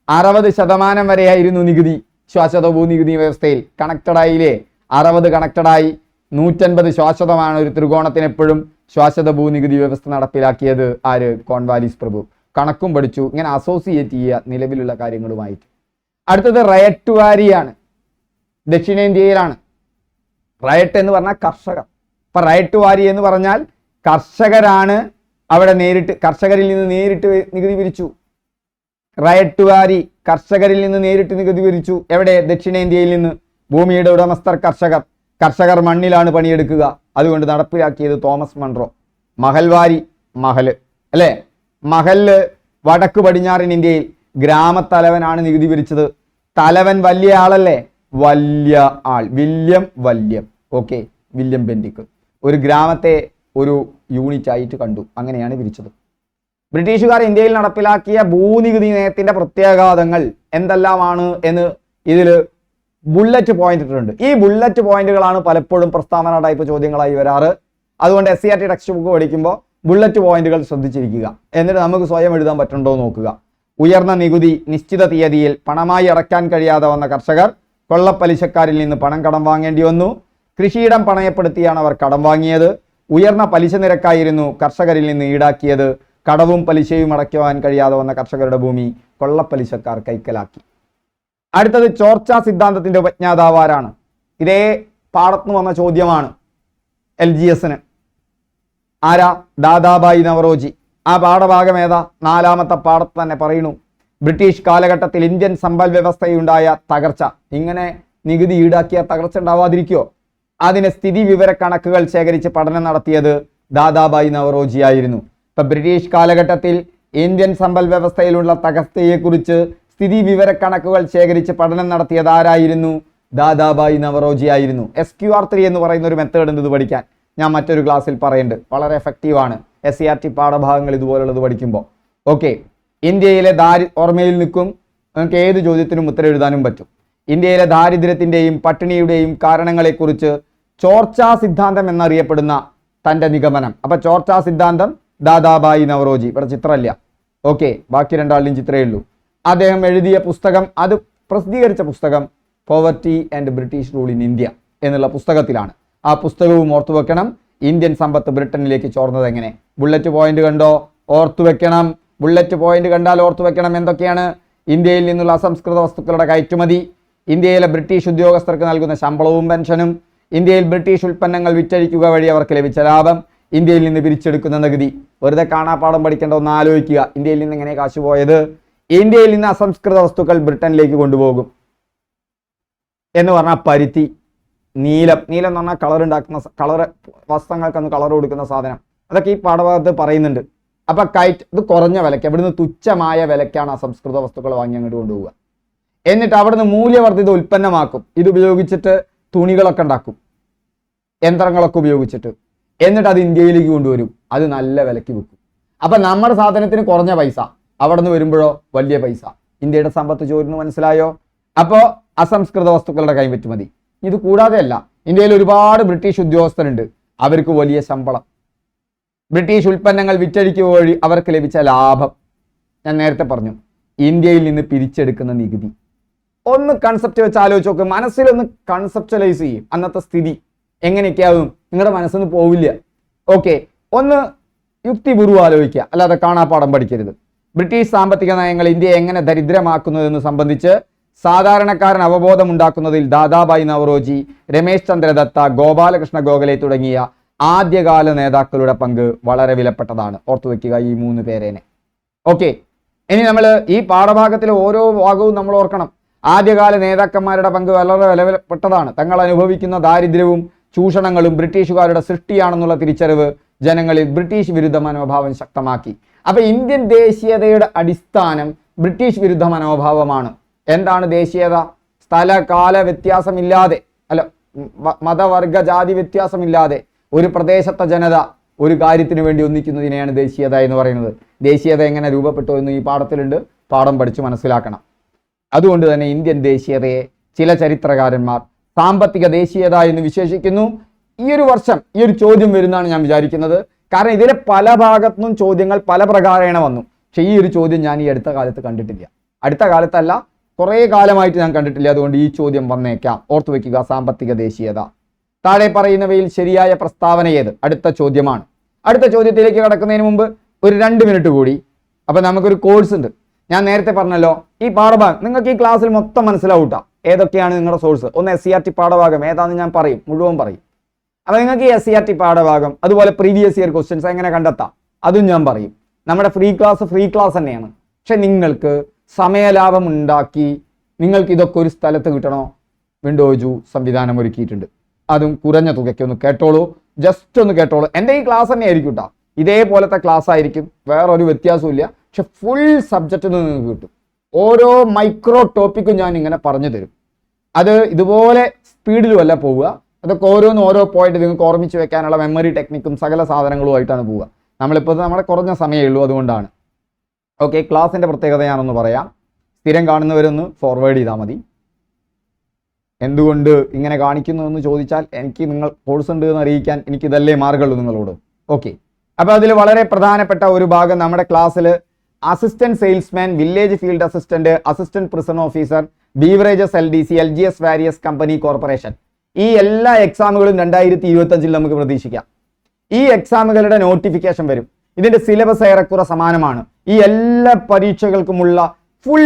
60% വരെയായിരുന്നു നികുതി ശാശ്വത ഭൂനികുതി വ്യവസ്ഥയിൽ. കണക്റ്റഡ് ആയില്ലേ? 60 കണക്റ്റഡായി. 180 ശാശ്വതമാണ്. ഒരു ത്രികോണത്തിന് എപ്പോഴും ശാശ്വത ഭൂനികുതി വ്യവസ്ഥ നടപ്പിലാക്കിയത് ആര്? കോൺവാലിസ് പ്രഭു. കണക്കും പഠിച്ചു. ഇങ്ങനെ അസോസിയേറ്റ് ചെയ്യുക നിലവിലുള്ള കാര്യങ്ങളുമായിട്ട്. അടുത്തത് റയട്ട് വാരിയാണ്. ദക്ഷിണേന്ത്യയിലാണ്. റയട്ട് എന്ന് പറഞ്ഞാൽ കർഷകർ. അപ്പൊ റയട്ട് വാരി എന്ന് പറഞ്ഞാൽ കർഷകരാണ് അവിടെ നേരിട്ട്, കർഷകരിൽ നിന്ന് നേരിട്ട് നികുതി പിരിച്ചു. റയട്ട് വാരി കർഷകരിൽ നിന്ന് നേരിട്ട് നികുതി പിരിച്ചു. എവിടെ? ദക്ഷിണേന്ത്യയിൽ നിന്ന്. ഭൂമിയുടെ ഉടമസ്ഥർ കർഷകർ. കർഷകർ മണ്ണിലാണ് പണിയെടുക്കുക. അതുകൊണ്ട് നടപ്പിലാക്കിയത് തോമസ് മൺറോ. മഹൽവാരി, മഹല് അല്ലേ? മഹല് വടക്ക് പടിഞ്ഞാറൻ ഇന്ത്യയിൽ ഗ്രാമത്തലവനാണ് നികുതി പിരിച്ചത്. തലവൻ വലിയ ആളല്ലേ? വലിയ ആൾ. വില്യം വല്യം. ഓക്കെ, വില്യം ബെന്റിക് ഒരു ഗ്രാമത്തെ ഒരു യൂണിറ്റ് ആയിട്ട് കണ്ടു. അങ്ങനെയാണ് പിരിച്ചത്. ബ്രിട്ടീഷുകാർ ഇന്ത്യയിൽ നടപ്പിലാക്കിയ ഭൂനികുതി നയത്തിന്റെ പ്രത്യാഘാതങ്ങൾ എന്തെല്ലാമാണ് എന്ന് ഇതിൽ ബുള്ളറ്റ് പോയിന്റ് ഇട്ടിട്ടുണ്ട്. ഈ ബുള്ളറ്റ് പോയിന്റുകളാണ് പലപ്പോഴും പ്രസ്താവന ടൈപ്പ് ചോദ്യങ്ങളായി വരാറ്. അതുകൊണ്ട് SCERT ടെക്സ്റ്റ് ബുക്ക് പഠിക്കുമ്പോൾ ബുള്ളറ്റ് പോയിന്റുകൾ ശ്രദ്ധിച്ചിരിക്കുക. എന്നിട്ട് നമുക്ക് സ്വയം എഴുതാൻ പറ്റുന്നുണ്ടോ നോക്കുക. ഉയർന്ന നികുതി നിശ്ചിത തീയതിയിൽ പണമായി അടയ്ക്കാൻ കഴിയാതെ വന്ന കർഷകർ കൊള്ളപ്പലിശക്കാരിൽ നിന്ന് പണം കടം വാങ്ങേണ്ടി വന്നു. കൃഷിയിടം പണയപ്പെടുത്തിയാണ് അവർ കടം വാങ്ങിയത്. ഉയർന്ന പലിശ നിരക്കായിരുന്നു കർഷകരിൽ നിന്ന് ഈടാക്കിയത്. കടവും പലിശയും അടയ്ക്കുവാൻ കഴിയാതെ വന്ന കർഷകരുടെ ഭൂമി കൊള്ളപ്പലിശക്കാർ കൈക്കലാക്കി. അടുത്തത് ചോർച്ചാ സിദ്ധാന്തത്തിന്റെ ഉപജ്ഞാതാവാരാണ്? ഇതേ പാഠത്തിന് വന്ന ചോദ്യമാണ് LGSന്. ആരാ? ദാദാബായി നവറോജി. ആ പാഠഭാഗം ഏതാ? 4ാമത്തെ പാഠത്ത് തന്നെ പറയുന്നു. ബ്രിട്ടീഷ് കാലഘട്ടത്തിൽ ഇന്ത്യൻ സമ്പൽ വ്യവസ്ഥയുണ്ടായ തകർച്ച. ഇങ്ങനെ നികുതി ഈടാക്കിയ തകർച്ച ഉണ്ടാവാതിരിക്കുമോ? അതിന് സ്ഥിതി വിവര കണക്കുകൾ ശേഖരിച്ച് പഠനം നടത്തിയത് ദാദാബായി നവറോജി ആയിരുന്നു. ഇപ്പൊ ബ്രിട്ടീഷ് കാലഘട്ടത്തിൽ ഇന്ത്യൻ സമ്പൽ വ്യവസ്ഥയിലുള്ള തകർച്ചയെക്കുറിച്ച് സ്ഥിതി വിവര കണക്കുകൾ ശേഖരിച്ച് പഠനം നടത്തിയത് ആരായിരുന്നു? ദാദാബായി നവറോജി ആയിരുന്നു. SQR3 എന്ന് പറയുന്ന ഒരു മെത്തേഡ് ഉണ്ട് ഇത് പഠിക്കാൻ. ഞാൻ മറ്റൊരു ക്ലാസ്സിൽ പറയുന്നുണ്ട്. വളരെ എഫക്റ്റീവാണ് SCERT പാഠഭാഗങ്ങൾ ഇതുപോലുള്ളത് പഠിക്കുമ്പോൾ. ഓക്കെ, ഇന്ത്യയിലെ ഓർമ്മയിൽ നിൽക്കും. നമുക്ക് ഏത് ചോദ്യത്തിനും ഉത്തരം എഴുതാനും പറ്റും. ഇന്ത്യയിലെ ദാരിദ്ര്യത്തിന്റെയും പട്ടിണിയുടെയും കാരണങ്ങളെക്കുറിച്ച് ചോർച്ചാ സിദ്ധാന്തം എന്നറിയപ്പെടുന്ന തന്റെ നിഗമനം. അപ്പൊ ചോർച്ചാ സിദ്ധാന്തം ദാദാബായി നവറോജി. ഇവിടെ ചിത്രമില്ല. ഓക്കെ, ബാക്കി രണ്ടാളിലും ചിത്രമേ ഉള്ളൂ. അദ്ദേഹം എഴുതിയ പുസ്തകം, അത് പ്രസിദ്ധീകരിച്ച പുസ്തകം poverty and British rule in India എന്നുള്ള പുസ്തകത്തിലാണ്. ആ പുസ്തകവും ഓർത്തു വെക്കണം. ഇന്ത്യൻ സമ്പത്ത് ബ്രിട്ടനിലേക്ക് ചോർന്നത് എങ്ങനെ? ബുള്ളറ്റ് പോയിന്റ് കണ്ടോ? ഓർത്തു വെക്കണം. ബുള്ളറ്റ് പോയിന്റ് കണ്ടാൽ ഓർത്തു വെക്കണം. എന്തൊക്കെയാണ്? ഇന്ത്യയിൽ നിന്നുള്ള അസംസ്കൃത വസ്തുക്കളുടെ കയറ്റുമതി, ഇന്ത്യയിലെ ബ്രിട്ടീഷ് ഉദ്യോഗസ്ഥർക്ക് നൽകുന്ന ശമ്പളവും പെൻഷനും, ഇന്ത്യയിൽ ബ്രിട്ടീഷ് ഉൽപ്പന്നങ്ങൾ വിറ്റഴിക്കുക വഴി അവർക്ക് ലഭിച്ച ലാഭം, ഇന്ത്യയിൽ നിന്ന് പിരിച്ചെടുക്കുന്ന നികുതി. വെറുതെ കാണാപ്പാഠം പഠിക്കേണ്ട, ഒന്ന് ആലോചിക്കുക. ഇന്ത്യയിൽ നിന്ന് എങ്ങനെ കാശ് പോയത്? ഇന്ത്യയിൽ നിന്ന് അസംസ്കൃത വസ്തുക്കൾ ബ്രിട്ടനിലേക്ക് കൊണ്ടുപോകും എന്ന് പറഞ്ഞാൽ പരുത്തി, നീലം എന്ന് പറഞ്ഞാൽ കളർ ഉണ്ടാക്കുന്ന, കളർ വസ്ത്രങ്ങൾക്കൊന്ന് കളർ കൊടുക്കുന്ന സാധനം. അതൊക്കെ ഈ പാഠഭാഗത്ത് പറയുന്നുണ്ട്. അപ്പൊ കയറ്റ് ഇത് കുറഞ്ഞ വിലയ്ക്ക്, അവിടുന്ന് തുച്ഛമായ വിലയ്ക്കാണ് അസംസ്കൃത വസ്തുക്കൾ വാങ്ങി അങ്ങോട്ട് കൊണ്ടുപോവുക. എന്നിട്ട് അവിടുന്ന് മൂല്യവർദ്ധിത ഉൽപ്പന്നമാക്കും. ഇത് ഉപയോഗിച്ചിട്ട് തുണികളൊക്കെ ഉണ്ടാക്കും, യന്ത്രങ്ങളൊക്കെ ഉപയോഗിച്ചിട്ട്. എന്നിട്ട് അത് ഇന്ത്യയിലേക്ക് കൊണ്ടുവരും. അത് നല്ല വിലയ്ക്ക് വിൽക്കും. അപ്പൊ നമ്മുടെ സാധനത്തിന് കുറഞ്ഞ പൈസ, അവിടെ നിന്ന് വരുമ്പോഴോ വലിയ പൈസ. ഇന്ത്യയുടെ സമ്പത്ത് ചോരുന്നു. മനസ്സിലായോ? അപ്പോൾ അസംസ്കൃത വസ്തുക്കളുടെ കൈപ്പറ്റുമതി. ഇത് കൂടാതെ അല്ല, ഇന്ത്യയിൽ ഒരുപാട് ബ്രിട്ടീഷ് ഉദ്യോഗസ്ഥരുണ്ട്. അവർക്ക് വലിയ ശമ്പളം. ബ്രിട്ടീഷ് ഉൽപ്പന്നങ്ങൾ വിറ്റഴിക്കുക വഴി അവർക്ക് ലഭിച്ച ലാഭം. ഞാൻ നേരത്തെ പറഞ്ഞു, ഇന്ത്യയിൽ നിന്ന് പിരിച്ചെടുക്കുന്ന നികുതി. ഒന്ന് കൺസെപ്റ്റ് വെച്ച് ആലോചിച്ച് നോക്ക്. മനസ്സിലൊന്ന് കൺസെപ്റ്റലൈസ് ചെയ്യും. അന്നത്തെ സ്ഥിതി എങ്ങനെയൊക്കെയാവും, നിങ്ങളുടെ മനസ്സിന്ന് പോവില്ല. ഓക്കെ, ഒന്ന് യുക്തിപൂർവ്വം ആലോചിക്കുക, അല്ലാതെ കാണാപ്പാഠം പഠിക്കരുത്. ബ്രിട്ടീഷ് സാമ്പത്തിക നയങ്ങൾ ഇന്ത്യയെ എങ്ങനെ ദരിദ്രമാക്കുന്നതെന്ന് സംബന്ധിച്ച് സാധാരണക്കാരൻ അവബോധമുണ്ടാക്കുന്നതിൽ ദാദാഭായ് നവറോജി, രമേശ് ചന്ദ്ര ദത്ത, ഗോപാലകൃഷ്ണ ഗോഖലെ തുടങ്ങിയ ആദ്യകാല നേതാക്കളുടെ പങ്ക് വളരെ വിലപ്പെട്ടതാണ്. ഓർത്തു വെക്കുക ഈ 3 പേരേനെ. ഓക്കെ, ഇനി നമ്മൾ ഈ പാഠഭാഗത്തിലെ ഓരോ ഭാഗവും നമ്മൾ ഓർക്കണം. ആദ്യകാല നേതാക്കന്മാരുടെ പങ്ക് വളരെ വിലപ്പെട്ടതാണ്. തങ്ങൾ അനുഭവിക്കുന്ന ദാരിദ്ര്യവും ചൂഷണങ്ങളും ബ്രിട്ടീഷുകാരുടെ സൃഷ്ടിയാണെന്നുള്ള തിരിച്ചറിവ് ജനങ്ങളിൽ ബ്രിട്ടീഷ് വിരുദ്ധ മനോഭാവം ശക്തമാക്കി. അപ്പൊ ഇന്ത്യൻ ദേശീയതയുടെ അടിസ്ഥാനം ബ്രിട്ടീഷ് വിരുദ്ധ മനോഭാവമാണ്. എന്താണ് ദേശീയത? സ്ഥല കാല വ്യത്യാസമില്ലാതെ, അല്ല മതവർഗ ജാതി വ്യത്യാസമില്ലാതെ ഒരു പ്രദേശത്തെ ജനത ഒരു കാര്യത്തിന് വേണ്ടി ഒന്നിക്കുന്നതിനെയാണ് ദേശീയത എന്ന് പറയുന്നത്. ദേശീയത എങ്ങനെ രൂപപ്പെട്ടു എന്ന് ഈ പാഠത്തിലുണ്ട്. പാഠം പഠിച്ച് മനസ്സിലാക്കണം. അതുകൊണ്ട് തന്നെ ഇന്ത്യൻ ദേശീയതയെ ചില ചരിത്രകാരന്മാർ സാമ്പത്തിക ദേശീയത എന്ന് വിശേഷിക്കുന്നു. ഈ ഒരു വർഷം ഈ ഒരു ചോദ്യം വരുന്നതാണ് ഞാൻ വിചാരിക്കുന്നത്. കാരണം ഇതിലെ പല ഭാഗത്തുനിന്നും ചോദ്യങ്ങൾ പല പ്രകാരേണ വന്നു. പക്ഷെ ഈ ഒരു ചോദ്യം ഞാൻ ഈ അടുത്ത കാലത്ത് കണ്ടിട്ടില്ല. അടുത്ത കാലത്തല്ല, കുറേ കാലമായിട്ട് ഞാൻ കണ്ടിട്ടില്ല. അതുകൊണ്ട് ഈ ചോദ്യം വന്നേക്കാം. ഓർത്തു വെക്കുക, സാമ്പത്തിക ദേശീയത. താഴെ പറയുന്നവയിൽ ശരിയായ പ്രസ്താവന ഏത്? അടുത്ത ചോദ്യമാണ്. അടുത്ത ചോദ്യത്തിലേക്ക് കടക്കുന്നതിന് മുമ്പ് ഒരു 2 മിനിറ്റ് കൂടി. അപ്പൊ നമുക്കൊരു കോഴ്സ് ഉണ്ട്. ഞാൻ നേരത്തെ പറഞ്ഞല്ലോ, ഈ പാഠഭാഗം നിങ്ങൾക്ക് ഈ ക്ലാസ്സിൽ മൊത്തം മനസ്സിലാവൂട്ടാ. ഏതൊക്കെയാണ് നിങ്ങളുടെ സോഴ്സ്? ഒന്ന് SCRT പാഠഭാഗം ഏതാണെന്ന് ഞാൻ പറയും, മുഴുവൻ പറയും. അപ്പൊ നിങ്ങൾക്ക് ഈ SCRT പാഠഭാഗം, അതുപോലെ പ്രീവിയസ് ഇയർ ക്വസ്റ്റ്യൻസ് എങ്ങനെ കണ്ടെത്താം അതും ഞാൻ പറയും. നമ്മുടെ ഫ്രീ ക്ലാസ് തന്നെയാണ്. പക്ഷെ നിങ്ങൾക്ക് സമയലാഭം ഉണ്ടാക്കി നിങ്ങൾക്ക് ഇതൊക്കെ ഒരു സ്ഥലത്ത് കിട്ടണോ? വിൻഡോജു സംവിധാനം ഒരുക്കിയിട്ടുണ്ട്. അതും കുറഞ്ഞ തുകയ്ക്ക് ഒന്ന് കേട്ടോളൂ. ജസ്റ്റ് ഒന്ന് കേട്ടോളൂ. എൻ്റെ ഈ ക്ലാസ് തന്നെ ആയിരിക്കും കേട്ടോ. ഇതേപോലത്തെ ക്ലാസ് ആയിരിക്കും, വേറൊരു വ്യത്യാസവും ഇല്ല. പക്ഷെ ഫുൾ സബ്ജക്റ്റ് നിങ്ങൾക്ക് കിട്ടും. ഓരോ മൈക്രോ ടോപ്പിക്കും ഞാൻ ഇങ്ങനെ പറഞ്ഞു തരും. അത് ഇതുപോലെ സ്പീഡിലും അല്ല പോവുക. അതൊക്കെ ഓരോ പോയിന്റ് നിങ്ങൾക്ക് ഓർമ്മിച്ച് വെക്കാനുള്ള മെമ്മറി ടെക്നിക്കും സകല സാധനങ്ങളുമായിട്ടാണ് പോവുക. നമ്മളിപ്പോൾ നമ്മുടെ കുറഞ്ഞ സമയമേ ഉള്ളൂ, അതുകൊണ്ടാണ്. ഓക്കെ, ക്ലാസ്സിൻ്റെ പ്രത്യേകത ഞാനൊന്ന് പറയാം. സ്ഥിരം കാണുന്നവരൊന്ന് ഫോർവേഡ് ചെയ്താൽ മതി. എന്തുകൊണ്ട് ഇങ്ങനെ കാണിക്കുന്നു എന്ന് ചോദിച്ചാൽ എനിക്ക് നിങ്ങൾ കോഴ്സ് ഉണ്ട് എന്ന് അറിയിക്കാൻ എനിക്കിതല്ലേ മാർഗമുള്ളൂ നിങ്ങളോട്. ഓക്കെ, അപ്പോൾ അതിൽ വളരെ പ്രധാനപ്പെട്ട ഒരു ഭാഗം നമ്മുടെ ക്ലാസ്സിൽ assistant salesman, village field assistant, assistant prison officer, beverages LDC, LGS various company corporation, ഈ എല്ലാ എക്സാമുകളും 2025 നമുക്ക് പ്രതീക്ഷിക്കാം. ഈ എക്സാമുകളുടെ നോട്ടിഫിക്കേഷൻ വരും. ഇതിന്റെ സിലബസ് ഏറെക്കുറെ സമാനമാണ്. ഈ എല്ലാ പരീക്ഷകൾക്കുമുള്ള ഫുൾ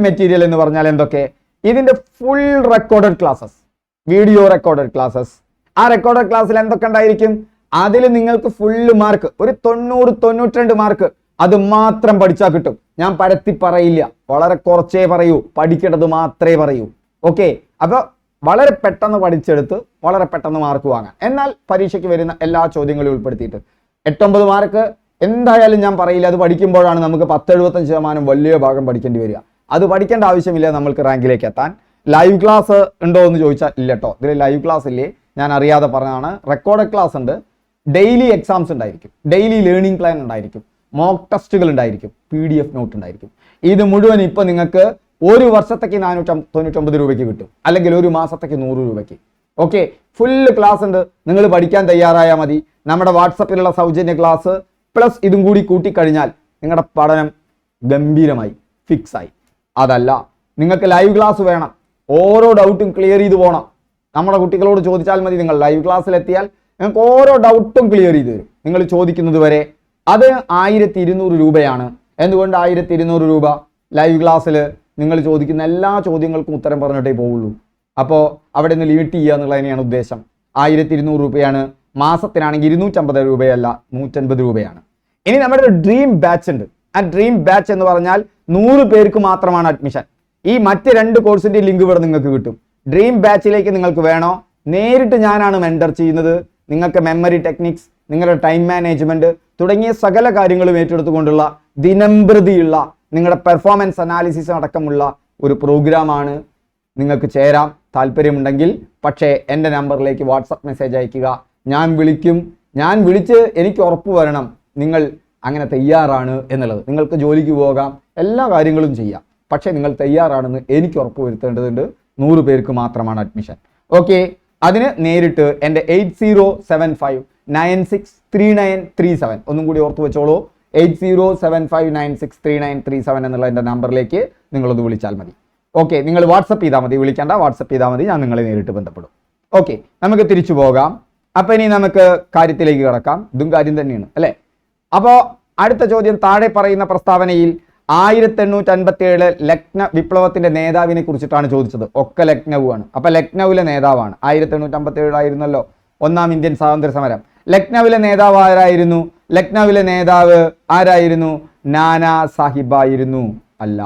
മെറ്റീരിയൽ എന്ന് പറഞ്ഞാൽ എന്തൊക്കെ? ഇതിന്റെ full recorded classes, video recorded classes. ആ റെക്കോർഡഡ് ക്ലാസ്സിൽ എന്തൊക്കെ ഉണ്ടായിരിക്കും? അതിൽ നിങ്ങൾക്ക് ഫുള്ള് മാർക്ക്, ഒരു 90-92 മാർക്ക് അത് മാത്രം പഠിച്ചാൽ കിട്ടും. ഞാൻ പരത്തി പറയില്ല, വളരെ കുറച്ചേ പറയൂ, പഠിക്കേണ്ടത് മാത്രമേ പറയൂ. ഓക്കെ, അപ്പൊ വളരെ പെട്ടെന്ന് പഠിച്ചെടുത്ത് വളരെ പെട്ടെന്ന് മാർക്ക് വാങ്ങാൻ. എന്നാൽ പരീക്ഷയ്ക്ക് വരുന്ന എല്ലാ ചോദ്യങ്ങളും ഉൾപ്പെടുത്തിയിട്ട് 8-9 മാർക്ക് എന്തായാലും ഞാൻ പറയില്ല. അത് പഠിക്കുമ്പോഴാണ് നമുക്ക് 10-75% വലിയ ഭാഗം പഠിക്കേണ്ടി വരിക. അത് പഠിക്കേണ്ട ആവശ്യമില്ല നമ്മൾക്ക് റാങ്കിലേക്ക് എത്താൻ. ലൈവ് ക്ലാസ് ഉണ്ടോ എന്ന് ചോദിച്ചാൽ ഇല്ല കേട്ടോ. ഇതിൽ ലൈവ് ക്ലാസ് ഇല്ലേ, ഞാൻ അറിയാതെ പറഞ്ഞതാണ്. റെക്കോർഡ് ക്ലാസ് ഉണ്ട്. ഡെയിലി എക്സാംസ് ഉണ്ടായിരിക്കും, ഡെയിലി ലേണിംഗ് പ്ലാൻ ഉണ്ടായിരിക്കും, മോക്ക് ടെസ്റ്റുകൾ ഉണ്ടായിരിക്കും, PDF നോട്ട് ഉണ്ടായിരിക്കും. ഇത് മുഴുവൻ ഇപ്പം നിങ്ങൾക്ക് ഒരു വർഷത്തേക്ക് 499 രൂപയ്ക്ക് കിട്ടും, അല്ലെങ്കിൽ ഒരു മാസത്തേക്ക് 100 രൂപയ്ക്ക്. ഓക്കെ, ഫുള്ള് ക്ലാസ് ഉണ്ട്. നിങ്ങൾ പഠിക്കാൻ തയ്യാറായാൽ മതി. നമ്മുടെ വാട്സപ്പിലുള്ള സൗജന്യ ക്ലാസ് പ്ലസ് ഇതും കൂടി കൂട്ടിക്കഴിഞ്ഞാൽ നിങ്ങളുടെ പഠനം ഗംഭീരമായി ഫിക്സായി. അതല്ല, നിങ്ങൾക്ക് ലൈവ് ക്ലാസ് വേണം, ഓരോ ഡൗട്ടും ക്ലിയർ ചെയ്ത് പോകണം. നമ്മുടെ കുട്ടികളോട് ചോദിച്ചാൽ മതി. നിങ്ങൾ ലൈവ് ക്ലാസ്സിലെത്തിയാൽ നിങ്ങൾക്ക് ഓരോ ഡൗട്ടും ക്ലിയർ ചെയ്ത് തരും, നിങ്ങൾ ചോദിക്കുന്നത് വരെ. അത് 1200 രൂപയാണ്. എന്തുകൊണ്ട് 1200 രൂപ? ലൈവ് ക്ലാസ്സിൽ നിങ്ങൾ ചോദിക്കുന്ന എല്ലാ ചോദ്യങ്ങൾക്കും ഉത്തരം പറഞ്ഞിട്ടേ പോവുള്ളൂ. അപ്പോൾ അവിടെ നിന്ന് ലിമിറ്റ് ചെയ്യുക എന്നുള്ളത് തന്നെയാണ് ഉദ്ദേശം. 1200 രൂപയാണ്. മാസത്തിനാണെങ്കിൽ 250 രൂപയല്ല, 150 രൂപയാണ്. ഇനി നമ്മുടെ ഒരു ഡ്രീം ബാച്ച് ഉണ്ട്. ആ ഡ്രീം ബാച്ച് എന്ന് പറഞ്ഞാൽ 100 പേർക്ക് മാത്രമാണ് അഡ്മിഷൻ. ഈ മറ്റ് 2 കോഴ്സിന്റെ ലിങ്ക് ഇവിടെ നിങ്ങൾക്ക് കിട്ടും. ഡ്രീം ബാച്ചിലേക്ക് നിങ്ങൾക്ക് വേണോ? നേരിട്ട് ഞാനാണ് മെന്റർ ചെയ്യുന്നത്. നിങ്ങൾക്ക് മെമ്മറി ടെക്നിക്സ്, നിങ്ങളുടെ ടൈം മാനേജ്മെന്റ് തുടങ്ങിയ സകല കാര്യങ്ങളും ഏറ്റെടുത്തുകൊണ്ടുള്ള ദിനംപ്രതിയുള്ള നിങ്ങളുടെ പെർഫോമൻസ് അനാലിസിസ് അടക്കമുള്ള ഒരു പ്രോഗ്രാമാണ്. നിങ്ങൾക്ക് ചേരാം താല്പര്യമുണ്ടെങ്കിൽ. പക്ഷേ എൻ്റെ നമ്പറിലേക്ക് വാട്സപ്പ് മെസ്സേജ് അയയ്ക്കുക. ഞാൻ വിളിക്കും. ഞാൻ വിളിച്ച് എനിക്ക് ഉറപ്പ് വരണം നിങ്ങൾ അങ്ങനെ തയ്യാറാണ് എന്നുള്ളത്. നിങ്ങൾക്ക് ജോലിക്ക് പോകാം, എല്ലാ കാര്യങ്ങളും ചെയ്യാം. പക്ഷേ നിങ്ങൾ തയ്യാറാണെന്ന് എനിക്ക് ഉറപ്പ് വരുത്തേണ്ടതുണ്ട്. 100 പേർക്ക് മാത്രമാണ് അഡ്മിഷൻ. ഓക്കെ, അതിന് നേരിട്ട് എൻ്റെ 8075963937 ഒന്നും കൂടി ഓർത്ത് വെച്ചോളൂ. 8075963937 എന്നുള്ള എൻ്റെ നമ്പറിലേക്ക് നിങ്ങളൊന്ന് വിളിച്ചാൽ മതി. ഓക്കെ, നിങ്ങൾ വാട്സപ്പ് ചെയ്താൽ മതി, വിളിക്കേണ്ട, വാട്സപ്പ് ചെയ്താൽ മതി. ഞാൻ നിങ്ങളെ നേരിട്ട് ബന്ധപ്പെടും. ഓക്കെ, നമുക്ക് തിരിച്ചു പോകാം. അപ്പം ഇനി നമുക്ക് കാര്യത്തിലേക്ക് കിടക്കാം. ഇതും കാര്യം തന്നെയാണ് അല്ലേ? അപ്പോൾ അടുത്ത ചോദ്യം, താഴെ പറയുന്ന പ്രസ്താവനയിൽ 1857 ലക്നൗ വിപ്ലവത്തിന്റെ നേതാവിനെ കുറിച്ചിട്ടാണ് ചോദിച്ചത്. ഒക്കെ ലക്നൗ ആണ്. അപ്പൊ ലക്നൌവിലെ നേതാവാണ്. 1857 ആയിരുന്നല്ലോ ഒന്നാം ഇന്ത്യൻ സ്വാതന്ത്ര്യ സമരം. ലക്നൌവിലെ നേതാവ് ആരായിരുന്നു? ലക്നൌവിലെ നേതാവ് ആരായിരുന്നു? നാനാ സാഹിബായിരുന്നു? അല്ല.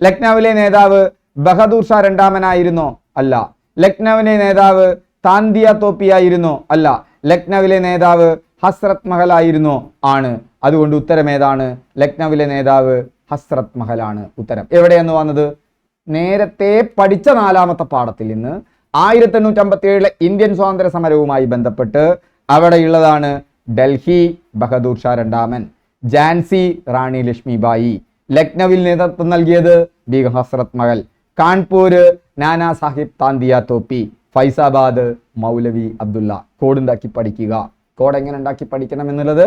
ലക്നൌവിലെ നേതാവ് ബഹദൂർ ഷാ രണ്ടാമനായിരുന്നോ? അല്ല. ലക്നൌവിലെ നേതാവ് താന്തിയ തോപ്പിയായിരുന്നോ? അല്ല. ലക്നൌവിലെ നേതാവ് ഹസ്രത് മഹൽ ആയിരുന്നോ? ആണ്. അതുകൊണ്ട് ഉത്തരം ഏതാണ്? ലക്നൌവിലെ നേതാവ് ഹസ്രത് മഹലാണ് ഉത്തരം. എവിടെയെന്ന് വന്നത്? നേരത്തെ പഠിച്ച 4ാമത്തെ പാഠത്തിൽ നിന്ന് 1857 ഇന്ത്യൻ സ്വാതന്ത്ര്യ സമരവുമായി ബന്ധപ്പെട്ട് അവിടെയുള്ളതാണ് ഡൽഹി ബഹദൂർ ഷാ രണ്ടാമൻ, ഝാൻസി റാണി ലക്ഷ്മിബായി, ലക്നൌവിൽ നേതൃത്വം നൽകിയത് ബീഗം ഹസ്രത് മഹൽ, കാൺപൂര് നാനാ സാഹിബ് താന്തിയ തോപ്പി, ഫൈസാബാദ് മൗലവി അബ്ദുള്ള. കോഡ് ഉണ്ടാക്കി പഠിക്കുക. കോഡ് എങ്ങനെ ഉണ്ടാക്കി പഠിക്കണം എന്നുള്ളത്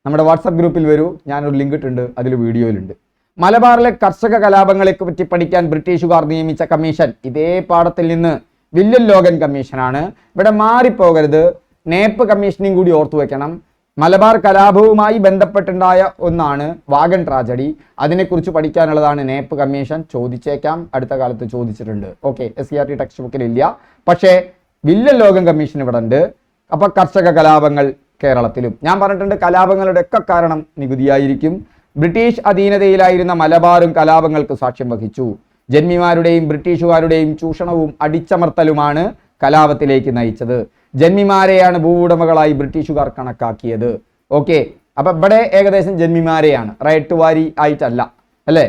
നമ്മുടെ വാട്സപ്പ് ഗ്രൂപ്പിൽ വരൂ. ഞാനൊരു ലിങ്ക് ഇട്ടുണ്ട്, അതിൽ വീഡിയോയിലുണ്ട്. മലബാറിലെ കർഷക കലാപങ്ങളെ പറ്റി പഠിക്കാൻ ബ്രിട്ടീഷുകാർ നിയമിച്ച കമ്മീഷൻ ഇതേ പാഠത്തിൽ നിന്ന് വില്യം ലോഗൻ കമ്മീഷനാണ്. ഇവിടെ മാറിപ്പോകരുത്. നേപ്പ് കമ്മീഷനെയും കൂടി ഓർത്തു വെക്കണം. മലബാർ കലാപവുമായി ബന്ധപ്പെട്ടുണ്ടായ ഒന്നാണ് വാഗൺ ട്രാജഡി. അതിനെക്കുറിച്ച് പഠിക്കാനുള്ളതാണ് നേപ്പ് കമ്മീഷൻ. ചോദിച്ചേക്കാം, അടുത്ത കാലത്ത് ചോദിച്ചിട്ടുണ്ട്. ഓക്കെ, SCERT ടെക്സ്റ്റ് ബുക്കിൽ ഇല്ല, പക്ഷേ വില്യം ലോഗൻ കമ്മീഷൻ ഇവിടെ ഉണ്ട്. അപ്പൊ കർഷക കലാപങ്ങൾ കേരളത്തിലും ഞാൻ പറഞ്ഞിട്ടുണ്ട്. കലാപങ്ങളുടെ ഒക്കെ കാരണം നികുതിയായിരിക്കും. ബ്രിട്ടീഷ് അധീനതയിലായിരുന്ന മലബാറും കലാപങ്ങൾക്ക് സാക്ഷ്യം വഹിച്ചു. ജന്മിമാരുടെയും ബ്രിട്ടീഷുകാരുടെയും ചൂഷണവും അടിച്ചമർത്തലുമാണ് കലാപത്തിലേക്ക് നയിച്ചത്. ജന്മിമാരെയാണ് ഭൂവുടമകളായി ബ്രിട്ടീഷുകാർ കണക്കാക്കിയത്. ഓക്കെ, അപ്പൊ ഇവിടെ ഏകദേശം ജന്മിമാരെയാണ്, റൈറ്റ് വാരി ആയിട്ടല്ല, അല്ലേ?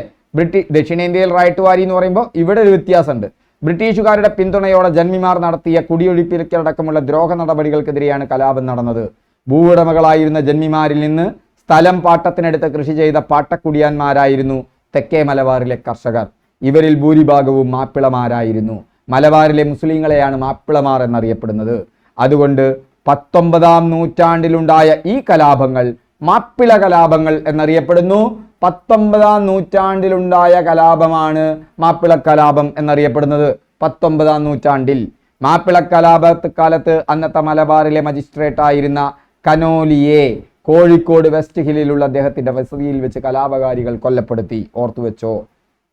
ദക്ഷിണേന്ത്യയിൽ റൈറ്റ് വാരി എന്ന് പറയുമ്പോൾ ഇവിടെ ഒരു വ്യത്യാസമുണ്ട്. ബ്രിട്ടീഷുകാരുടെ പിന്തുണയോടെ ജന്മിമാർ നടത്തിയ കുടിയൊഴിപ്പിക്കലടക്കമുള്ള ദ്രോഹ നടപടികൾക്കെതിരെയാണ് കലാപം നടന്നത്. ഭൂവുടമകളായിരുന്ന ജന്മിമാരിൽ നിന്ന് സ്ഥലം പാട്ടത്തിനെടുത്ത് കൃഷി ചെയ്ത പാട്ടക്കുടിയാന്മാരായിരുന്നു തെക്കേ മലബാറിലെ കർഷകർ. ഇവരിൽ ഭൂരിഭാഗവും മാപ്പിളമാരായിരുന്നു. മലബാറിലെ മുസ്ലിങ്ങളെയാണ് മാപ്പിളമാർ എന്നറിയപ്പെടുന്നത്. അതുകൊണ്ട് 19ാം നൂറ്റാണ്ടിലുണ്ടായ ഈ കലാപങ്ങൾ മാപ്പിള കലാപങ്ങൾ എന്നറിയപ്പെടുന്നു. 19ാം നൂറ്റാണ്ടിലുണ്ടായ കലാപമാണ് മാപ്പിള കലാപം എന്നറിയപ്പെടുന്നത്. 19ാം നൂറ്റാണ്ടിൽ മാപ്പിള കലാപക്കാലത്ത് അന്നത്തെ മലബാറിലെ മജിസ്ട്രേറ്റ് ആയിരുന്ന കനോലിയെ കോഴിക്കോട് വെസ്റ്റ് ഹില്ലിലുള്ള അദ്ദേഹത്തിന്റെ വസതിയിൽ വെച്ച് കലാപകാരികൾ കൊല്ലപ്പെടുത്തി. ഓർത്തുവെച്ചോ?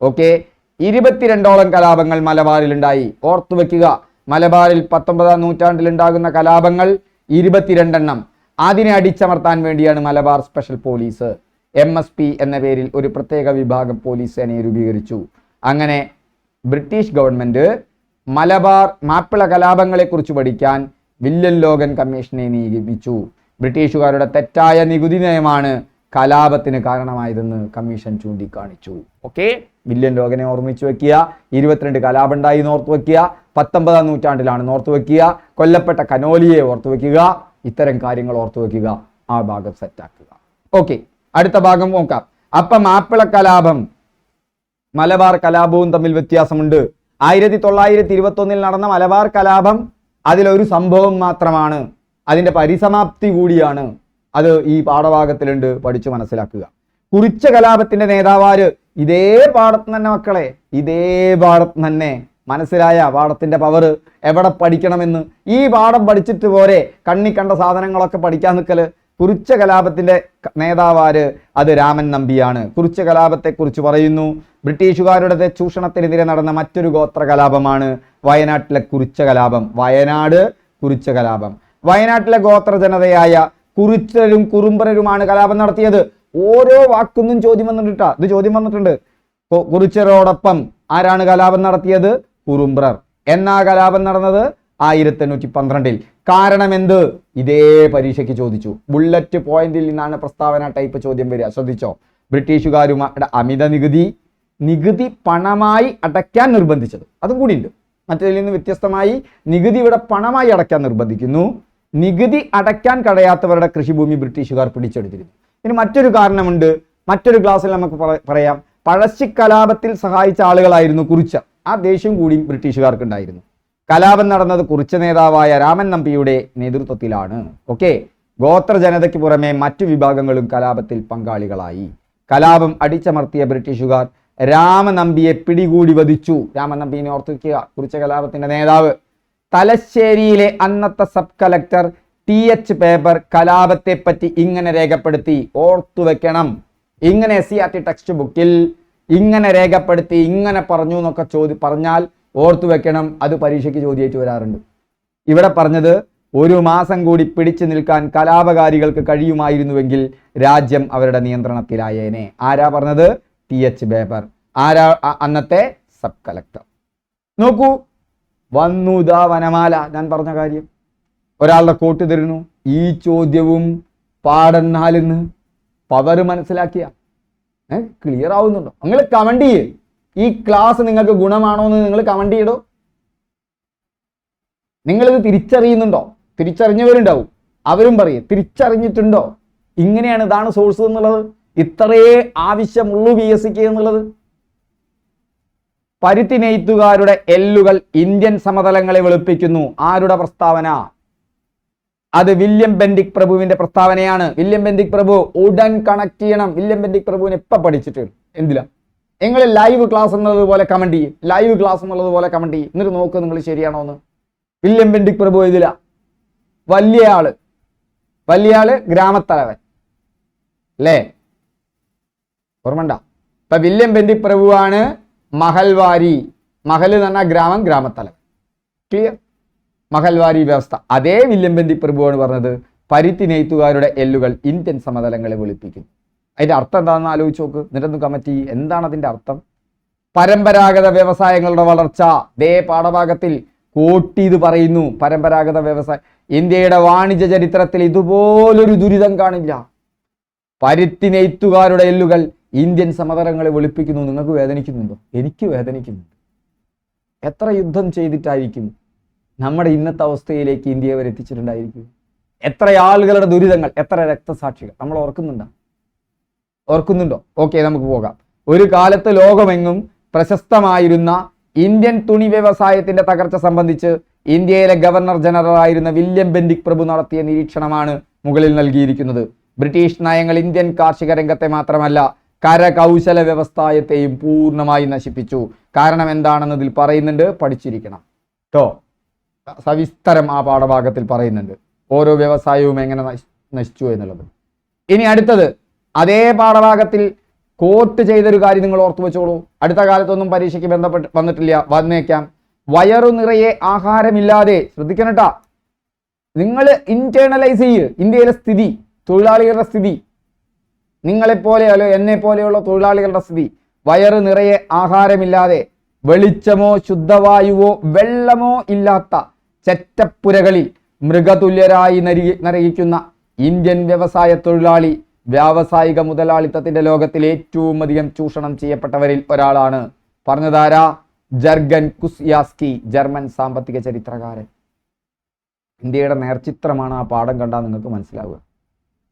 ഓക്കെ, 22ഓളം കലാപങ്ങൾ മലബാറിൽ ഉണ്ടായി. ഓർത്തുവെക്കുക, മലബാറിൽ 19ാം നൂറ്റാണ്ടിൽ ഉണ്ടാകുന്ന കലാപങ്ങൾ 22 എണ്ണം. അതിനെ അടിച്ചമർത്താൻ വേണ്ടിയാണ് മലബാർ സ്പെഷ്യൽ പോലീസ് MSP എന്ന പേരിൽ ഒരു പ്രത്യേക വിഭാഗം പോലീസ് സേനയെ രൂപീകരിച്ചു. അങ്ങനെ ബ്രിട്ടീഷ് ഗവൺമെന്റ് മലബാർ മാപ്പിള കലാപങ്ങളെക്കുറിച്ച് പഠിക്കാൻ വില്യം ലോഗൻ കമ്മീഷനെ നിയമിച്ചു. ബ്രിട്ടീഷുകാരുടെ തെറ്റായ നികുതി നയമാണ് കലാപത്തിന് കാരണമായതെന്ന് കമ്മീഷൻ ചൂണ്ടിക്കാണിച്ചു. ഓക്കെ, വില്യം ലോഗനെ ഓർമ്മിച്ചു വെക്കുക. 22 കലാപം ഉണ്ടായി ഓർത്തു വെക്കുക. 19ാം നൂറ്റാണ്ടിലാണ് ഓർത്തു വെക്കുക. കൊല്ലപ്പെട്ട കനോലിയെ ഓർത്തു വെക്കുക. ഇത്തരം കാര്യങ്ങൾ ഓർത്തു വെക്കുക. ആ ഭാഗം സെറ്റാക്കുക. ഓക്കെ, അടുത്ത ഭാഗം നോക്കാം. അപ്പൊ മാപ്പിള കലാപം മലബാർ കലാപവും തമ്മിൽ വ്യത്യാസമുണ്ട്. 1921 നടന്ന മലബാർ കലാപം അതിലൊരു സംഭവം മാത്രമാണ്, അതിന്റെ പരിസമാപ്തി കൂടിയാണ്. അത് ഈ പാഠഭാഗത്തിലുണ്ട്, പഠിച്ചു മനസ്സിലാക്കുക. കുറിച്ച കലാപത്തിന്റെ നേതാവാര്? ഇതേ പാഠത്ത് തന്നെ മക്കളെ, ഇതേ പാഠത്ത് തന്നെ. മനസ്സിലായ പാഠത്തിന്റെ പവർ? എവിടെ പഠിക്കണമെന്ന് ഈ പാഠം പഠിച്ചിട്ട് പോരെ കണ്ണി കണ്ട സാധനങ്ങളൊക്കെ പഠിക്കാൻ നിൽക്കല്. കുറിച്ച കലാപത്തിന്റെ നേതാവാര്? അത് രാമൻ നമ്പിയാണ്. കുറിച്ച കലാപത്തെക്കുറിച്ച് പറയുന്നു. ബ്രിട്ടീഷുകാരുടെ ചൂഷണത്തിനെതിരെ നടന്ന മറ്റൊരു ഗോത്ര കലാപമാണ് വയനാട്ടിലെ കുറിച്ച കലാപം. വയനാട് കുറിച്ച കലാപം. വയനാട്ടിലെ ഗോത്ര ജനതയായ കുറിച്ചരും കുറുമ്പരരുമാണ് കലാപം നടത്തിയത്. ഓരോ വാക്കൊന്നും ചോദ്യം വന്നിട്ടാ. ഇത് ചോദ്യം വന്നിട്ടുണ്ട്. കുറിച്ചരോടൊപ്പം ആരാണ് കലാപം നടത്തിയത്? കുറുമ്പ്രർ. എന്നാ കലാപം നടന്നത്? 1812. കാരണം എന്ത്? ഇതേ പരീക്ഷയ്ക്ക് ചോദിച്ചു. ബുള്ളറ്റ് പോയിന്റിൽ നിന്നാണ് പ്രസ്താവന ടൈപ്പ് ചോദ്യം വരിക. ശ്രദ്ധിച്ചോ? ബ്രിട്ടീഷുകാരുടെ അമിത നികുതി പണമായി അടയ്ക്കാൻ നിർബന്ധിച്ചത്. അതും കൂടി ഉണ്ട്. മറ്റേതിൽ നിന്ന് വ്യത്യസ്തമായി നികുതി ഇവിടെ പണമായി അടയ്ക്കാൻ നിർബന്ധിക്കുന്നു. നികുതി അടയ്ക്കാൻ കഴിയാത്തവരുടെ കൃഷിഭൂമി ബ്രിട്ടീഷുകാർ പിടിച്ചെടുത്തിരുന്നു. ഇനി മറ്റൊരു കാരണമുണ്ട്. മറ്റൊരു ക്ലാസ്സിൽ നമുക്ക് പറയാം. പഴശ്ശിക്കലാപത്തിൽ സഹായിച്ച ആളുകളായിരുന്നു കുറിച്യർ. ആ ദേഷ്യം കൂടി ബ്രിട്ടീഷുകാർക്ക് ഉണ്ടായിരുന്നു. കലാപം നടന്നത് കുറിച്യ നേതാവായ രാമൻ നമ്പിയുടെ നേതൃത്വത്തിലാണ്. ഓക്കെ, ഗോത്ര ജനതയ്ക്ക് പുറമെ മറ്റു വിഭാഗങ്ങളും കലാപത്തിൽ പങ്കാളികളായി. കലാപം അടിച്ചമർത്തിയ ബ്രിട്ടീഷുകാർ രാമനമ്പിയെ പിടികൂടി വധിച്ചു. രാമനമ്പിനെ ഓർത്തു വയ്ക്കുക, കുറിച്യ കലാപത്തിന്റെ നേതാവ്. തലശ്ശേരിയിലെ അന്നത്തെ സബ് കളക്ടർ TH പേപ്പർ കലാപത്തെ പറ്റി ഇങ്ങനെ രേഖപ്പെടുത്തി. ഓർത്തു വെക്കണം, ഇങ്ങനെ SCERT ടെക്സ്റ്റ് ബുക്കിൽ ഇങ്ങനെ രേഖപ്പെടുത്തി ഇങ്ങനെ പറഞ്ഞു എന്നൊക്കെ പറഞ്ഞാൽ ഓർത്തു വെക്കണം, അത് പരീക്ഷയ്ക്ക് ചോദ്യമായിട്ട് വരാറുണ്ട്. ഇവിടെ പറഞ്ഞത് 1 മാസം കൂടി പിടിച്ചു നിൽക്കാൻ കലാപകാരികൾക്ക് കഴിയുമായിരുന്നുവെങ്കിൽ രാജ്യം അവരുടെ നിയന്ത്രണത്തിലായേനെ. ആരാ പറഞ്ഞത്? TH ബേബർ. ആരാ അന്നത്തെ സബ് കളക്ടർ. നോക്കൂ, വന്നുതാ വനമാല. ഞാൻ പറഞ്ഞ കാര്യം ഒരാളുടെ കോട്ട് തരുന്നു. ഈ ചോദ്യവും പാഠം 4 പവർ മനസ്സിലാക്കിയ ക്ലിയർ ആവുന്നുണ്ടോ? നിങ്ങൾ കമന്റ് ചെയ്യേ. ഈ ക്ലാസ് നിങ്ങൾക്ക് ഗുണമാണോ എന്ന് നിങ്ങൾ കമന്റ് ചെയ്യടോ. നിങ്ങളിത് തിരിച്ചറിയുന്നുണ്ടോ? തിരിച്ചറിഞ്ഞവരുണ്ടാവും, അവരും പറയും തിരിച്ചറിഞ്ഞിട്ടുണ്ടോ? ഇങ്ങനെയാണ്, ഇതാണ് സോഴ്സ് എന്നുള്ളത്. ഇത്രേ ആവശ്യമുള്ളൂ PSCക്ക് എന്നുള്ളത്. പരുത്തി നെയ്ത്തുകാരുടെ എല്ലുകൾ ഇന്ത്യൻ സമതലങ്ങളെ വെളുപ്പിക്കുന്നു. ആരുടെ പ്രസ്താവന? അത് വില്യം ബെന്റിക് പ്രഭുവിന്റെ പ്രസ്താവനയാണ്. വില്യം ബെന്റിക് പ്രഭു ഉടൻ കണക്ട് ചെയ്യണം. വില്യം ബെന്റിക് പ്രഭുവിനെ എപ്പ പഠിച്ചിട്ട് എന്തില്ല? നിങ്ങൾ ലൈവ് ക്ലാസ് എന്നുള്ളത് പോലെ കമന്റ് ചെയ്യും, ലൈവ് ക്ലാസ് എന്നുള്ളത് പോലെ കമന്റ് ചെയ്യും. എന്നിട്ട് നോക്ക് നിങ്ങൾ ശരിയാണോ എന്ന്. വില്യം ബെന്റിക് പ്രഭു ഇതില വലിയ ആള് ഗ്രാമത്തലവൻ അല്ലേ? ഓർമ്മണ്ട? ഇപ്പൊ വില്യം ബെന്റിക് പ്രഭുവാണ് മഹൽവാരി. മഹൽ എന്ന് പറഞ്ഞാൽ ഗ്രാമം, ഗ്രാമത്തലവൻ. ക്ലിയർ? മഹൽവാരി വ്യവസ്ഥ. അതേ വില്യം ബെന്റിക് പ്രഭുവാണ് പറഞ്ഞത് പരുത്തി നെയ്ത്തുകാരുടെ എല്ലുകൾ ഇന്ത്യൻ സമതലങ്ങളെ വെളുപ്പിക്കും. അതിന്റെ അർത്ഥം എന്താണെന്ന് ആലോചിച്ച് നോക്ക്. എന്നിട്ടൊന്ന് കമന്റ് ചെയ്യും. എന്താണ് അതിന്റെ അർത്ഥം? പരമ്പരാഗത വ്യവസായങ്ങളുടെ വളർച്ച. ദേ പാഠഭാഗത്തിൽ കോട്ടീത് പറയുന്നു. പരമ്പരാഗത വ്യവസായം ഇന്ത്യയുടെ വാണിജ്യ ചരിത്രത്തിൽ ഇതുപോലൊരു ദുരിതം കാണില്ല. പരുത്തി നെയ്ത്തുകാരുടെ എല്ലുകൾ ഇന്ത്യൻ സമതലങ്ങളെ വെളുപ്പിക്കുന്നു. നിങ്ങൾക്ക് വേദനിക്കുന്നുണ്ടോ? എനിക്ക് വേദനിക്കുന്നുണ്ട്. എത്ര യുദ്ധം ചെയ്തിട്ടായിരിക്കും നമ്മുടെ ഇന്നത്തെ അവസ്ഥയിലേക്ക് ഇന്ത്യയെ വരെ എത്തിച്ചിട്ടുണ്ടായിരിക്കും? എത്ര ആളുകളുടെ ദുരിതങ്ങൾ, എത്ര രക്തസാക്ഷികൾ നമ്മൾ ഓർക്കുന്നുണ്ടോ? ഓക്കെ, നമുക്ക് പോകാം. ഒരു കാലത്ത് ലോകമെങ്ങും പ്രശസ്തമായിരുന്ന ഇന്ത്യൻ തുണി വ്യവസായത്തിന്റെ തകർച്ച സംബന്ധിച്ച് ഇന്ത്യയിലെ ഗവർണർ ജനറൽ ആയിരുന്ന വില്യം ബെന്റിക് പ്രഭു നടത്തിയ നിരീക്ഷണമാണ് മുകളിൽ നൽകിയിരിക്കുന്നത്. ബ്രിട്ടീഷ് നയങ്ങൾ ഇന്ത്യൻ കാർഷിക രംഗത്തെ മാത്രമല്ല കരകൗശല വ്യവസായത്തെയും പൂർണ്ണമായി നശിപ്പിച്ചു. കാരണം എന്താണെന്നതിൽ പറയുന്നുണ്ട്, പഠിച്ചിരിക്കണം കേട്ടോ. സവിസ്തരം ആ പാഠഭാഗത്തിൽ പറയുന്നുണ്ട് ഓരോ വ്യവസായവും എങ്ങനെ നശിച്ചു എന്നുള്ളത്. ഇനി അടുത്തത് അതേ പാഠഭാഗത്തിൽ കോട്ട് ചെയ്തൊരു കാര്യം നിങ്ങൾ ഓർത്തു വെച്ചോളൂ. അടുത്ത കാലത്തൊന്നും പരീക്ഷയ്ക്ക് ബന്ധപ്പെട്ട് വന്നേക്കാം. വയറു നിറയെ ആഹാരമില്ലാതെ, ശ്രദ്ധിക്കണം കേട്ടാ, നിങ്ങൾ ഇന്റേണലൈസ് ചെയ്യ് ഇന്ത്യയിലെ സ്ഥിതി, തൊഴിലാളികളുടെ സ്ഥിതി, നിങ്ങളെപ്പോലെയോ എന്നെ പോലെയുള്ള തൊഴിലാളികളുടെ സ്ഥിതി. വയറ് നിറയെ ആഹാരമില്ലാതെ, വെളിച്ചമോ ശുദ്ധവായുവോ വെള്ളമോ ഇല്ലാത്ത ചെറ്റപ്പുരകളിൽ മൃഗതുല്യരായി നരകിക്കുന്ന ഇന്ത്യൻ വ്യവസായ തൊഴിലാളി വ്യാവസായിക മുതലാളിത്തത്തിന്റെ ലോകത്തിൽ ഏറ്റവും അധികം ചൂഷണം ചെയ്യപ്പെട്ടവരിൽ ഒരാളാണ്. പറഞ്ഞതാരാ? ജർഗൻ കുസ്യാസ്കി, ജർമ്മൻ സാമ്പത്തിക ചരിത്രകാരൻ. ഇന്ത്യയുടെ നേർചിത്രമാണ് ആ പാഠം കണ്ടാൽ നിങ്ങൾക്ക് മനസ്സിലാവുക.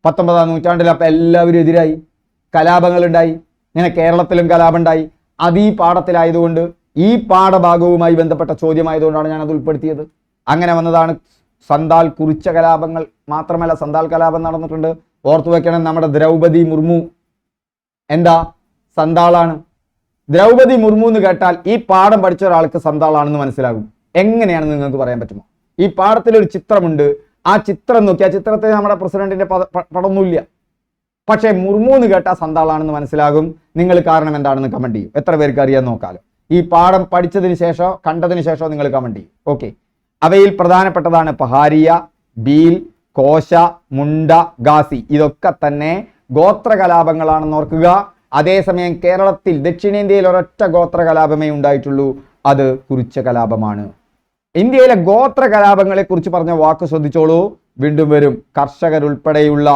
19-ാം നൂറ്റാണ്ടിൽ അപ്പം എല്ലാവരും എതിരായി, കലാപങ്ങളുണ്ടായി. ഇങ്ങനെ കേരളത്തിലും കലാപമുണ്ടായി. അത് ഈ പാഠത്തിലായതുകൊണ്ട്, ഈ പാഠഭാഗവുമായി ബന്ധപ്പെട്ട ചോദ്യമായതുകൊണ്ടാണ് ഞാനത് ഉൾപ്പെടുത്തിയത്. അങ്ങനെ വന്നതാണ് സന്താൽ കുറിച്ച കലാപങ്ങൾ. മാത്രമല്ല, സന്താൽ കലാപം നടന്നിട്ടുണ്ട്. ഓർത്തു വെക്കണം, നമ്മുടെ ദ്രൗപദി മുർമു എന്താ സന്താളാണ്. ദ്രൗപദി മുർമു എന്ന് കേട്ടാൽ ഈ പാഠം പഠിച്ച ഒരാൾക്ക് സന്താളാണെന്ന് മനസ്സിലാകും. എങ്ങനെയാണെന്ന് നിങ്ങൾക്ക് പറയാൻ പറ്റുമോ? ഈ പാഠത്തിലൊരു ചിത്രമുണ്ട്. ആ ചിത്രം നോക്കി, ആ ചിത്രത്തിൽ നമ്മുടെ പ്രസിഡന്റിന്റെ പടമൊന്നുമില്ല. പക്ഷേ മുർമു എന്ന് കേട്ടാൽ സന്താളാണെന്ന് മനസ്സിലാകും. നിങ്ങൾ കാരണം എന്താണെന്ന് കമന്റ് ചെയ്യും. എത്ര പേർക്ക് അറിയാൻ നോക്കാലോ. ഈ പാഠം പഠിച്ചതിന് ശേഷമോ കണ്ടതിന് ശേഷമോ നിങ്ങൾ കമന്റ് ചെയ്യും. ഓക്കെ, അവയിൽ പ്രധാനപ്പെട്ടതാണ് പഹാരിയ, ബീൽ, കോശ, മുണ്ട, ഗാസി. ഇതൊക്കെ തന്നെ ഗോത്ര കലാപങ്ങളാണെന്ന് ഓർക്കുക. അതേസമയം കേരളത്തിൽ, ദക്ഷിണേന്ത്യയിൽ ഒരൊറ്റ ഗോത്ര കലാപമേ ഉണ്ടായിട്ടുള്ളൂ. അത് കുറിച്ച കലാപമാണ്. ഇന്ത്യയിലെ ഗോത്ര കലാപങ്ങളെ കുറിച്ച് പറഞ്ഞ വാക്ക് ശ്രദ്ധിച്ചോളൂ, വീണ്ടും വരും. കർഷകരുൾപ്പെടെയുള്ള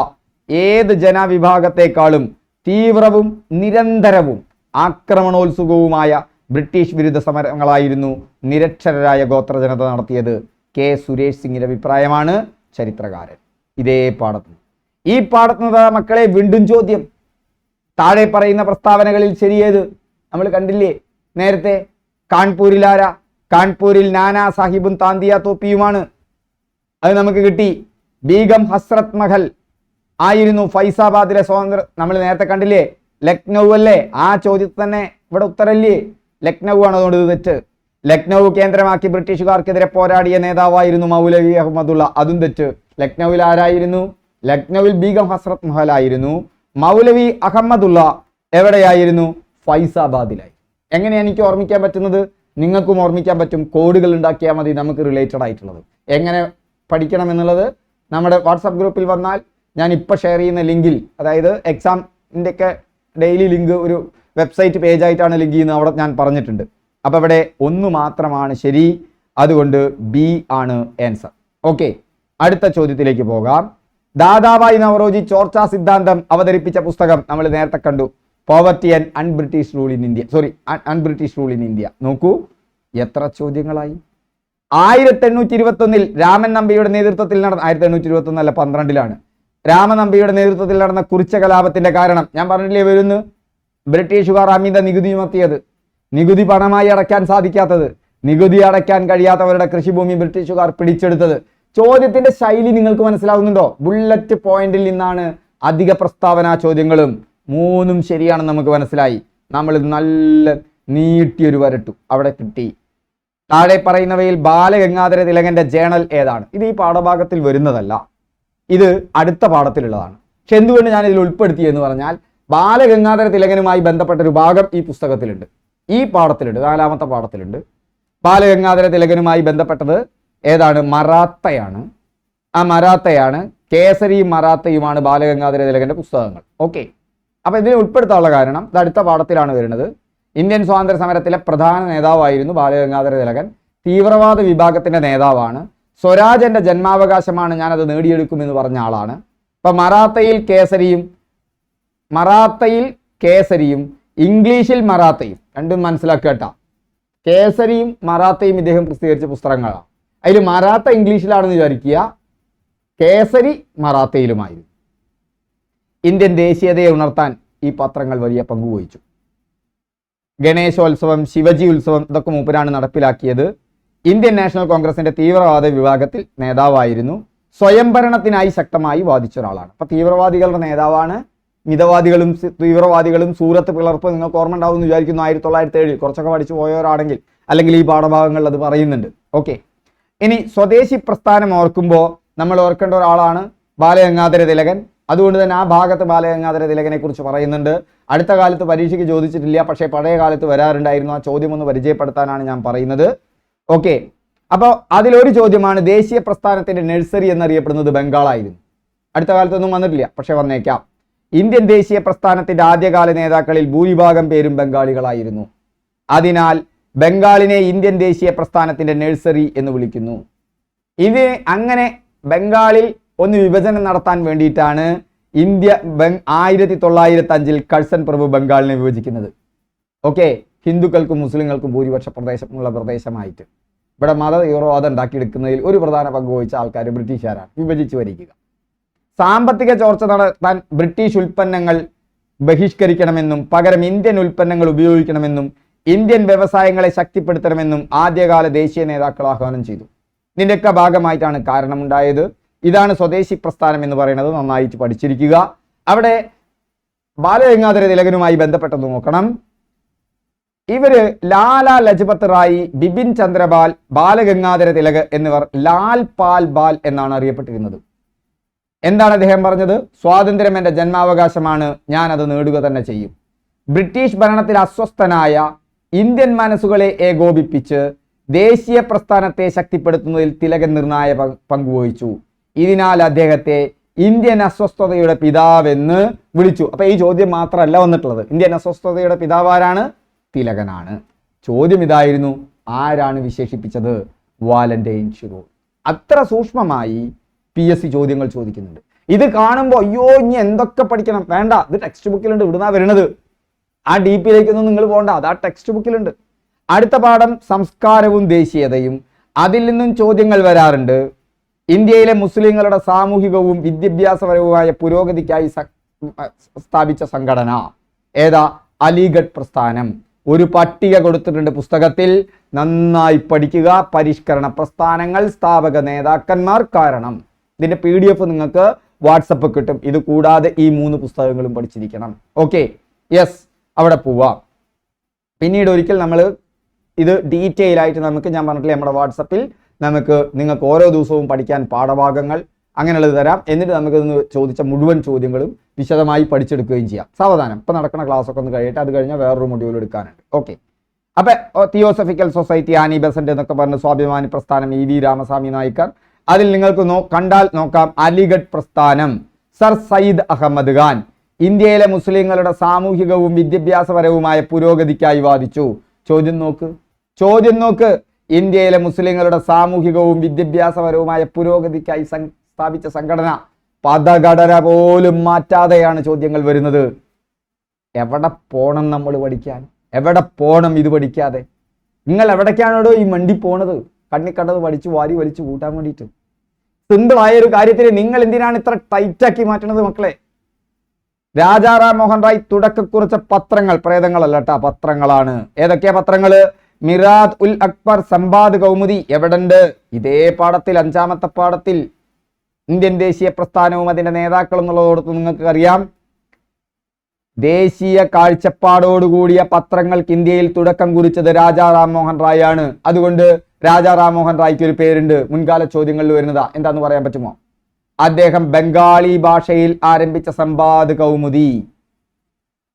ഏത് ജനവിഭാഗത്തെക്കാളും തീവ്രവും നിരന്തരവും ആക്രമണോത്സുകവുമായ ബ്രിട്ടീഷ് വിരുദ്ധ സമരങ്ങളായിരുന്നു നിരക്ഷരരായ ഗോത്ര ജനത നടത്തിയത്. കെ സുരേഷ് സിംഗിന്റെ അഭിപ്രായമാണ്, ചരിത്രകാരൻ. ഇതേ പാഠത്തിന്, ഈ പാഠത്തിന് മക്കളെ വീണ്ടും ചോദ്യം. താഴെ പറയുന്ന പ്രസ്താവനകളിൽ ശരിയേത്? നമ്മൾ കണ്ടില്ലേ നേരത്തെ. കാൺപൂരിൽ ആരാ? കാൺപൂരിൽ നാനാ സാഹിബും താന്തിയ തോപ്പിയുമാണ്. അത് നമുക്ക് കിട്ടി. ബീഗം ഹസ്രത് മഹൽ ആയിരുന്നു ഫൈസാബാദിലെ സ്വാതന്ത്ര്യ. നമ്മൾ നേരത്തെ കണ്ടില്ലേ, ലക്നൗ അല്ലേ? ആ ചോദ്യത്തിൽ തന്നെ ഇവിടെ ഉത്തരല്ലേ, ലക്നൗ ആണ്. അതുകൊണ്ട് ഇത് തെറ്റ്. ലക്നൗ കേന്ദ്രമാക്കി ബ്രിട്ടീഷുകാർക്കെതിരെ പോരാടിയ നേതാവായിരുന്നു മൗലവി അഹമ്മദുള്ള. അതും തെറ്റ്. ലക്നൌവിൽ ആരായിരുന്നു? ലക്നൌവിൽ ബീഗം ഹസ്രത് മഹൽ ആയിരുന്നു. മൗലവി അഹമ്മദുള്ള എവിടെയായിരുന്നു? ഫൈസാബാദിലായി. എങ്ങനെയാണ് എനിക്ക് ഓർമ്മിക്കാൻ പറ്റുന്നത്? നിങ്ങൾക്കും ഓർമ്മിക്കാൻ പറ്റും. കോഡുകൾ ഉണ്ടാക്കിയാൽ മതി നമുക്ക് റിലേറ്റഡ് ആയിട്ടുള്ളത്. എങ്ങനെ പഠിക്കണം എന്നുള്ളത് നമ്മുടെ വാട്സാപ്പ് ഗ്രൂപ്പിൽ വന്നാൽ ഞാൻ ഇപ്പോൾ ഷെയർ ചെയ്യുന്ന ലിങ്കിൽ, അതായത് എക്സാമിൻ്റെ ഒക്കെ ഡെയിലി ലിങ്ക് ഒരു വെബ്സൈറ്റ് പേജായിട്ടാണ് ലിങ്ക് ചെയ്യുന്നത്, അവിടെ ഞാൻ പറഞ്ഞിട്ടുണ്ട്. അപ്പോൾ ഇവിടെ ഒന്ന് മാത്രമാണ് ശരി, അതുകൊണ്ട് ബി ആണ് ആൻസർ. ഓക്കെ, അടുത്ത ചോദ്യത്തിലേക്ക് പോകാം. ദാദാഭായ് നവറോജി ചോർച്ചാ സിദ്ധാന്തം അവതരിപ്പിച്ച പുസ്തകം നമ്മൾ നേരത്തെ കണ്ടു, poverty and un-British rule in India. Un-British rule in India. നോക്കൂ എത്ര ചോദ്യങ്ങളായി. 1821 രാമൻ നമ്പിയുടെ നേതൃത്വത്തിൽ നടന്ന 1821 അല്ല 12 രാമൻ നമ്പിയുടെ നേതൃത്വത്തിൽ നടന്ന കുറിച്യ കലാപത്തിന്റെ കാരണം ഞാൻ പറഞ്ഞില്ലേ വരുന്നു. ബ്രിട്ടീഷുകാർ അമിത നികുതി ചുമത്തിയത്, നികുതി പണമായി അടയ്ക്കാൻ സാധിക്കാത്തത്, നികുതി അടയ്ക്കാൻ കഴിയാത്തവരുടെ കൃഷിഭൂമി ബ്രിട്ടീഷുകാർ പിടിച്ചെടുത്തത്. ചോദ്യത്തിന്റെ ശൈലി നിങ്ങൾക്ക് മനസ്സിലാവുന്നുണ്ടോ? ബുള്ളറ്റ് പോയിന്റിൽ നിന്നാണ് അധിക പ്രസ്താവന ചോദ്യങ്ങളും. 3 ശരിയാണെന്ന് നമുക്ക് മനസ്സിലായി. നമ്മൾ നല്ല നീട്ടിയൊരു വരട്ടു അവിടെ കിട്ടി. താഴെ പറയുന്നവയിൽ ബാലഗംഗാധര തിലകന്റെ ജേണൽ ഏതാണ്? ഇത് ഈ പാഠഭാഗത്തിൽ വരുന്നതല്ല, ഇത് അടുത്ത പാഠത്തിലുള്ളതാണ്. പക്ഷെ എന്തുകൊണ്ട് ഞാൻ ഇതിൽ ഉൾപ്പെടുത്തി എന്ന് പറഞ്ഞാൽ ബാലഗംഗാധര തിലകനുമായി ബന്ധപ്പെട്ട ഒരു ഭാഗം ഈ പുസ്തകത്തിലുണ്ട്, ഈ പാഠത്തിലുണ്ട്, 4ാമത്തെ പാഠത്തിലുണ്ട്. ബാലഗംഗാധര തിലകനുമായി ബന്ധപ്പെട്ടത് ഏതാണ്? മറാത്തയാണ്. ആ മറാത്തയാണ്, കേസരിയും മറാത്തയുമാണ് ബാലഗംഗാധര തിലകന്റെ പുസ്തകങ്ങൾ. ഓക്കെ, അപ്പൊ ഇതിനെ ഉൾപ്പെടുത്താനുള്ള കാരണം ഇത് അടുത്ത പാഠത്തിലാണ് വരുന്നത്. ഇന്ത്യൻ സ്വാതന്ത്ര്യ സമരത്തിലെ പ്രധാന നേതാവായിരുന്നു ബാലഗംഗാധര തിലകൻ. തീവ്രവാദ വിഭാഗത്തിന്റെ നേതാവാണ്. സ്വരാജന്റെ ജന്മാവകാശമാണ്, ഞാനത് നേടിയെടുക്കുമെന്ന് പറഞ്ഞ ആളാണ്. അപ്പൊ മറാത്തയിൽ കേസരിയും ഇംഗ്ലീഷിൽ മറാത്തയും രണ്ടും മനസ്സിലാക്കുക കേട്ടോ. കേസരിയും മറാത്തയും ഇദ്ദേഹം പ്രസിദ്ധീകരിച്ച പുസ്തകങ്ങളാണ്. അതിൽ മറാത്ത ഇംഗ്ലീഷിലാണെന്ന് വിചാരിക്കുക, കേസരി മറാത്തയിലുമായിരുന്നു. ഇന്ത്യൻ ദേശീയതയെ ഉണർത്താൻ ഈ പത്രങ്ങൾ വലിയ പങ്കുവഹിച്ചു. ഗണേശോത്സവം, ശിവജി ഉത്സവം ഇതൊക്കെ മൂപ്പരാണ് നടപ്പിലാക്കിയത്. ഇന്ത്യൻ നാഷണൽ കോൺഗ്രസിന്റെ തീവ്രവാദ വിഭാഗത്തിൽ നേതാവായിരുന്നു. സ്വയംഭരണത്തിനായി ശക്തമായി വാദിച്ച ഒരാളാണ്. അപ്പൊ തീവ്രവാദികളുടെ നേതാവാണ്. മിതവാദികളും തീവ്രവാദികളും സൂറത്ത് പിളർപ്പ് നിങ്ങൾക്ക് ഓർമ്മ ഉണ്ടാവും എന്ന് വിചാരിക്കുന്നു. 1907 കുറച്ചൊക്കെ പഠിച്ചു പോയവരാണെങ്കിൽ, അല്ലെങ്കിൽ ഈ പാഠഭാഗങ്ങളിൽ അത് പറയുന്നുണ്ട്. ഓക്കെ, ഇനി സ്വദേശി പ്രസ്ഥാനം ഓർക്കുമ്പോൾ നമ്മൾ ഓർക്കേണ്ട ഒരാളാണ് ബാലഗംഗാധര തിലകൻ. അതുകൊണ്ട് തന്നെ ആ ഭാഗത്ത് ബാലഗംഗാധര തിലകനെ കുറിച്ച് പറയുന്നുണ്ട്. അടുത്ത കാലത്ത് പരീക്ഷയ്ക്ക് ചോദിച്ചിട്ടില്ല, പക്ഷേ പഴയ കാലത്ത് വരാറുണ്ടായിരുന്നു. ആ ചോദ്യം ഒന്ന് പരിചയപ്പെടുത്താനാണ് ഞാൻ പറയുന്നത്. ഓക്കെ, അപ്പോൾ അതിലൊരു ചോദ്യമാണ് ദേശീയ പ്രസ്ഥാനത്തിന്റെ നഴ്സറി എന്നറിയപ്പെടുന്നത് ബംഗാളായിരുന്നു. അടുത്ത കാലത്തൊന്നും വന്നിട്ടില്ല, പക്ഷെ വന്നേക്കാം. ഇന്ത്യൻ ദേശീയ പ്രസ്ഥാനത്തിന്റെ ആദ്യകാല നേതാക്കളിൽ ഭൂരിഭാഗം പേരും ബംഗാളികളായിരുന്നു. അതിനാൽ ബംഗാളിനെ ഇന്ത്യൻ ദേശീയ പ്രസ്ഥാനത്തിന്റെ നഴ്സറി എന്ന് വിളിക്കുന്നു. ഇത് അങ്ങനെ ബംഗാളിൽ ഒന്ന് വിഭജനം നടത്താൻ വേണ്ടിയിട്ടാണ് 1905 കഴ്സൺ പ്രഭു ബംഗാളിനെ വിഭജിക്കുന്നത്. ഓക്കെ, ഹിന്ദുക്കൾക്കും മുസ്ലിങ്ങൾക്കും ഭൂരിപക്ഷ പ്രദേശമുള്ള പ്രദേശമായിട്ട് ഇവിടെ മത തീവ്രവാദം ഉണ്ടാക്കിയെടുക്കുന്നതിൽ ഒരു പ്രധാന പങ്ക് വഹിച്ച ആൾക്കാർ ബ്രിട്ടീഷുകാരാണ്. വിഭജിച്ച് വരിക്കുക. സാമ്പത്തിക ചോർച്ച നടത്താൻ ബ്രിട്ടീഷ് ഉൽപ്പന്നങ്ങൾ ബഹിഷ്കരിക്കണമെന്നും പകരം ഇന്ത്യൻ ഉൽപ്പന്നങ്ങൾ ഉപയോഗിക്കണമെന്നും ഇന്ത്യൻ വ്യവസായങ്ങളെ ശക്തിപ്പെടുത്തണമെന്നും ആദ്യകാല ദേശീയ നേതാക്കൾ ആഹ്വാനം ചെയ്തു. ഇതിൻ്റെയൊക്കെ ഭാഗമായിട്ടാണ് കാരണമുണ്ടായത്. ഇതാണ് സ്വദേശി പ്രസ്ഥാനം എന്ന് പറയുന്നത്. നന്നായിട്ട് പഠിച്ചിരിക്കുക. അവിടെ ബാലഗംഗാധര തിലകനുമായി ബന്ധപ്പെട്ടത് നോക്കണം. ഇവര് ലാലാ ലജ്പത് റായി, ബിപിൻ ചന്ദ്രപാൽ, ബാലഗംഗാധര തിലക് എന്നിവർ ലാൽ പാൽ ബാൽ എന്നാണ് അറിയപ്പെട്ടിരുന്നത്. എന്താണ് അദ്ദേഹം പറഞ്ഞത്? സ്വാതന്ത്ര്യം എൻ്റെ ജന്മാവകാശമാണ്, ഞാൻ അത് നേടുക തന്നെ ചെയ്യും. ബ്രിട്ടീഷ് ഭരണത്തിൽ അസ്വസ്ഥനായ ഇന്ത്യൻ മനസ്സുകളെ ഏകോപിപ്പിച്ച് ദേശീയ പ്രസ്ഥാനത്തെ ശക്തിപ്പെടുത്തുന്നതിൽ തിലകൻ നിർണായക പങ്കുവഹിച്ചു. ഇതിനാൽ അദ്ദേഹത്തെ ഇന്ത്യൻ അസ്വസ്ഥതയുടെ പിതാവെന്ന് വിളിച്ചു. അപ്പൊ ഈ ചോദ്യം മാത്രമല്ല വന്നിട്ടുള്ളത്. ഇന്ത്യൻ അസ്വസ്ഥതയുടെ പിതാവ് ആരാണ്? തിലകനാണ്. ചോദ്യം ഇതായിരുന്നു, ആരാണ് വിശേഷിപ്പിച്ചത്? Valentine Chirol. അത്ര സൂക്ഷ്മമായി PSC ചോദ്യങ്ങൾ ചോദിക്കുന്നുണ്ട്. ഇത് കാണുമ്പോൾ അയ്യോ ഇനി എന്തൊക്കെ പഠിക്കണം, വേണ്ട, ഇത് ടെക്സ്റ്റ് ബുക്കിലുണ്ട്, ഇവിടുന്നാ വരുന്നത്. ആ DP-യിലേക്കൊന്നും നിങ്ങൾ പോകണ്ട, അത് ആ ടെക്സ്റ്റ് ബുക്കിലുണ്ട്. അടുത്ത പാഠം സംസ്കാരവും ദേശീയതയും. അതിൽ നിന്നും ചോദ്യങ്ങൾ വരാറുണ്ട്. ഇന്ത്യയിലെ മുസ്ലിങ്ങളുടെ സാമൂഹികവും വിദ്യാഭ്യാസപരവുമായ പുരോഗതിക്കായി സ്ഥാപിച്ച സംഘടന ഏതാ? അലിഗഡ് പ്രസ്ഥാനം. ഒരു പട്ടിക കൊടുത്തിട്ടുണ്ട് പുസ്തകത്തിൽ, നന്നായി പഠിക്കുക. പരിഷ്കരണ പ്രസ്ഥാനങ്ങൾ, സ്ഥാപക നേതാക്കന്മാർ, കാരണം. ഇതിന്റെ PDF നിങ്ങൾക്ക് വാട്സപ്പ് കിട്ടും. ഇത് കൂടാതെ ഈ 3 പുസ്തകങ്ങളും പഠിച്ചിരിക്കണം. ഓക്കെ, യെസ്, അവിടെ പോവാം. പിന്നീട് ഒരിക്കൽ നമ്മൾ ഇത് ഡീറ്റെയിൽ ആയിട്ട് നമുക്ക്, ഞാൻ പറഞ്ഞിട്ടില്ലേ, നമ്മുടെ വാട്സപ്പിൽ നിങ്ങൾക്ക് ഓരോ ദിവസവും പഠിക്കാൻ പാഠഭാഗങ്ങൾ അങ്ങനെയുള്ളത് തരാം. എന്നിട്ട് നമുക്ക് ചോദിച്ച മുഴുവൻ ചോദ്യങ്ങളും വിശദമായി പഠിച്ചെടുക്കുകയും ചെയ്യാം. സാവധാനം ഇപ്പം നടക്കുന്ന ക്ലാസ്സൊക്കെ ഒന്ന് കഴിയട്ടെ, അത് കഴിഞ്ഞാൽ വേറൊരു മൊഡ്യൂൾ എടുക്കാനുണ്ട്. ഓക്കെ, അപ്പം തിയോസഫിക്കൽ സൊസൈറ്റി, ആനി ബെസന്റ് എന്നൊക്കെ പറഞ്ഞ് സ്വാഭിമാനി പ്രസ്ഥാനം, EV രാമസ്വാമി നായിക്കർ. അതിൽ നിങ്ങൾക്ക് കണ്ടാൽ നോക്കാം, അലിഗഡ് പ്രസ്ഥാനം, സർ സയ്യിദ് അഹമ്മദ് ഖാൻ ഇന്ത്യയിലെ മുസ്ലിങ്ങളുടെ സാമൂഹികവും വിദ്യാഭ്യാസപരവുമായ പുരോഗതിക്കായി വാദിച്ചു. ചോദ്യം നോക്ക്, ഇന്ത്യയിലെ മുസ്ലിങ്ങളുടെ സാമൂഹികവും വിദ്യാഭ്യാസപരവുമായ പുരോഗതിക്കായി സ്ഥാപിച്ച സംഘടന. പദഘടന പോലും മാറ്റാതെയാണ് ചോദ്യങ്ങൾ വരുന്നത്. എവിടെ പോണം നമ്മൾ പഠിക്കാൻ? എവിടെ പോണം ഇത് പഠിക്കാതെ? നിങ്ങൾ എവിടേക്കാണോ ഈ മണ്ടി പോണത്? കണ്ണിക്കണ്ടത് പഠിച്ചു വാരി വലിച്ചു കൂട്ടാൻ വേണ്ടിയിട്ട്. സിമ്പിളായ ഒരു കാര്യത്തിന് നിങ്ങൾ എന്തിനാണ് ഇത്ര ടൈറ്റാക്കി മാറ്റണത് മക്കളെ? രാജാ റാം മോഹൻ റായ് തുടക്കം കുറിച്ച പത്രങ്ങൾ, പ്രേതങ്ങളല്ല കേട്ടാ, പത്രങ്ങളാണ്. ഏതൊക്കെയാ പത്രങ്ങള്? മിറാത്ത് ഉൽ അക്ബർ, സമ്പാദ് കൗമുദി. എവിടെണ്ട്? ഇതേ പാഠത്തിൽ, 5ാമത്തെ പാഠത്തിൽ. ഇന്ത്യൻ ദേശീയ പ്രസ്ഥാനവും അതിന്റെ നേതാക്കളും എന്നുള്ളതോടൊത്ത് നിങ്ങൾക്ക് അറിയാം, ദേശീയ കാഴ്ചപ്പാടോടുകൂടിയ പത്രങ്ങൾക്ക് ഇന്ത്യയിൽ തുടക്കം കുറിച്ചത് രാജാ റാം മോഹൻ റായ് ആണ്. അതുകൊണ്ട് രാജാ റാം മോഹൻ റായ്ക്ക് ഒരു പേരുണ്ട്, മുൻകാല ചോദ്യങ്ങളിൽ വരുന്നതാ. എന്താന്ന് പറയാൻ പറ്റുമോ? അദ്ദേഹം ബംഗാളി ഭാഷയിൽ ആരംഭിച്ച സമ്പാദ് കൗമുദി,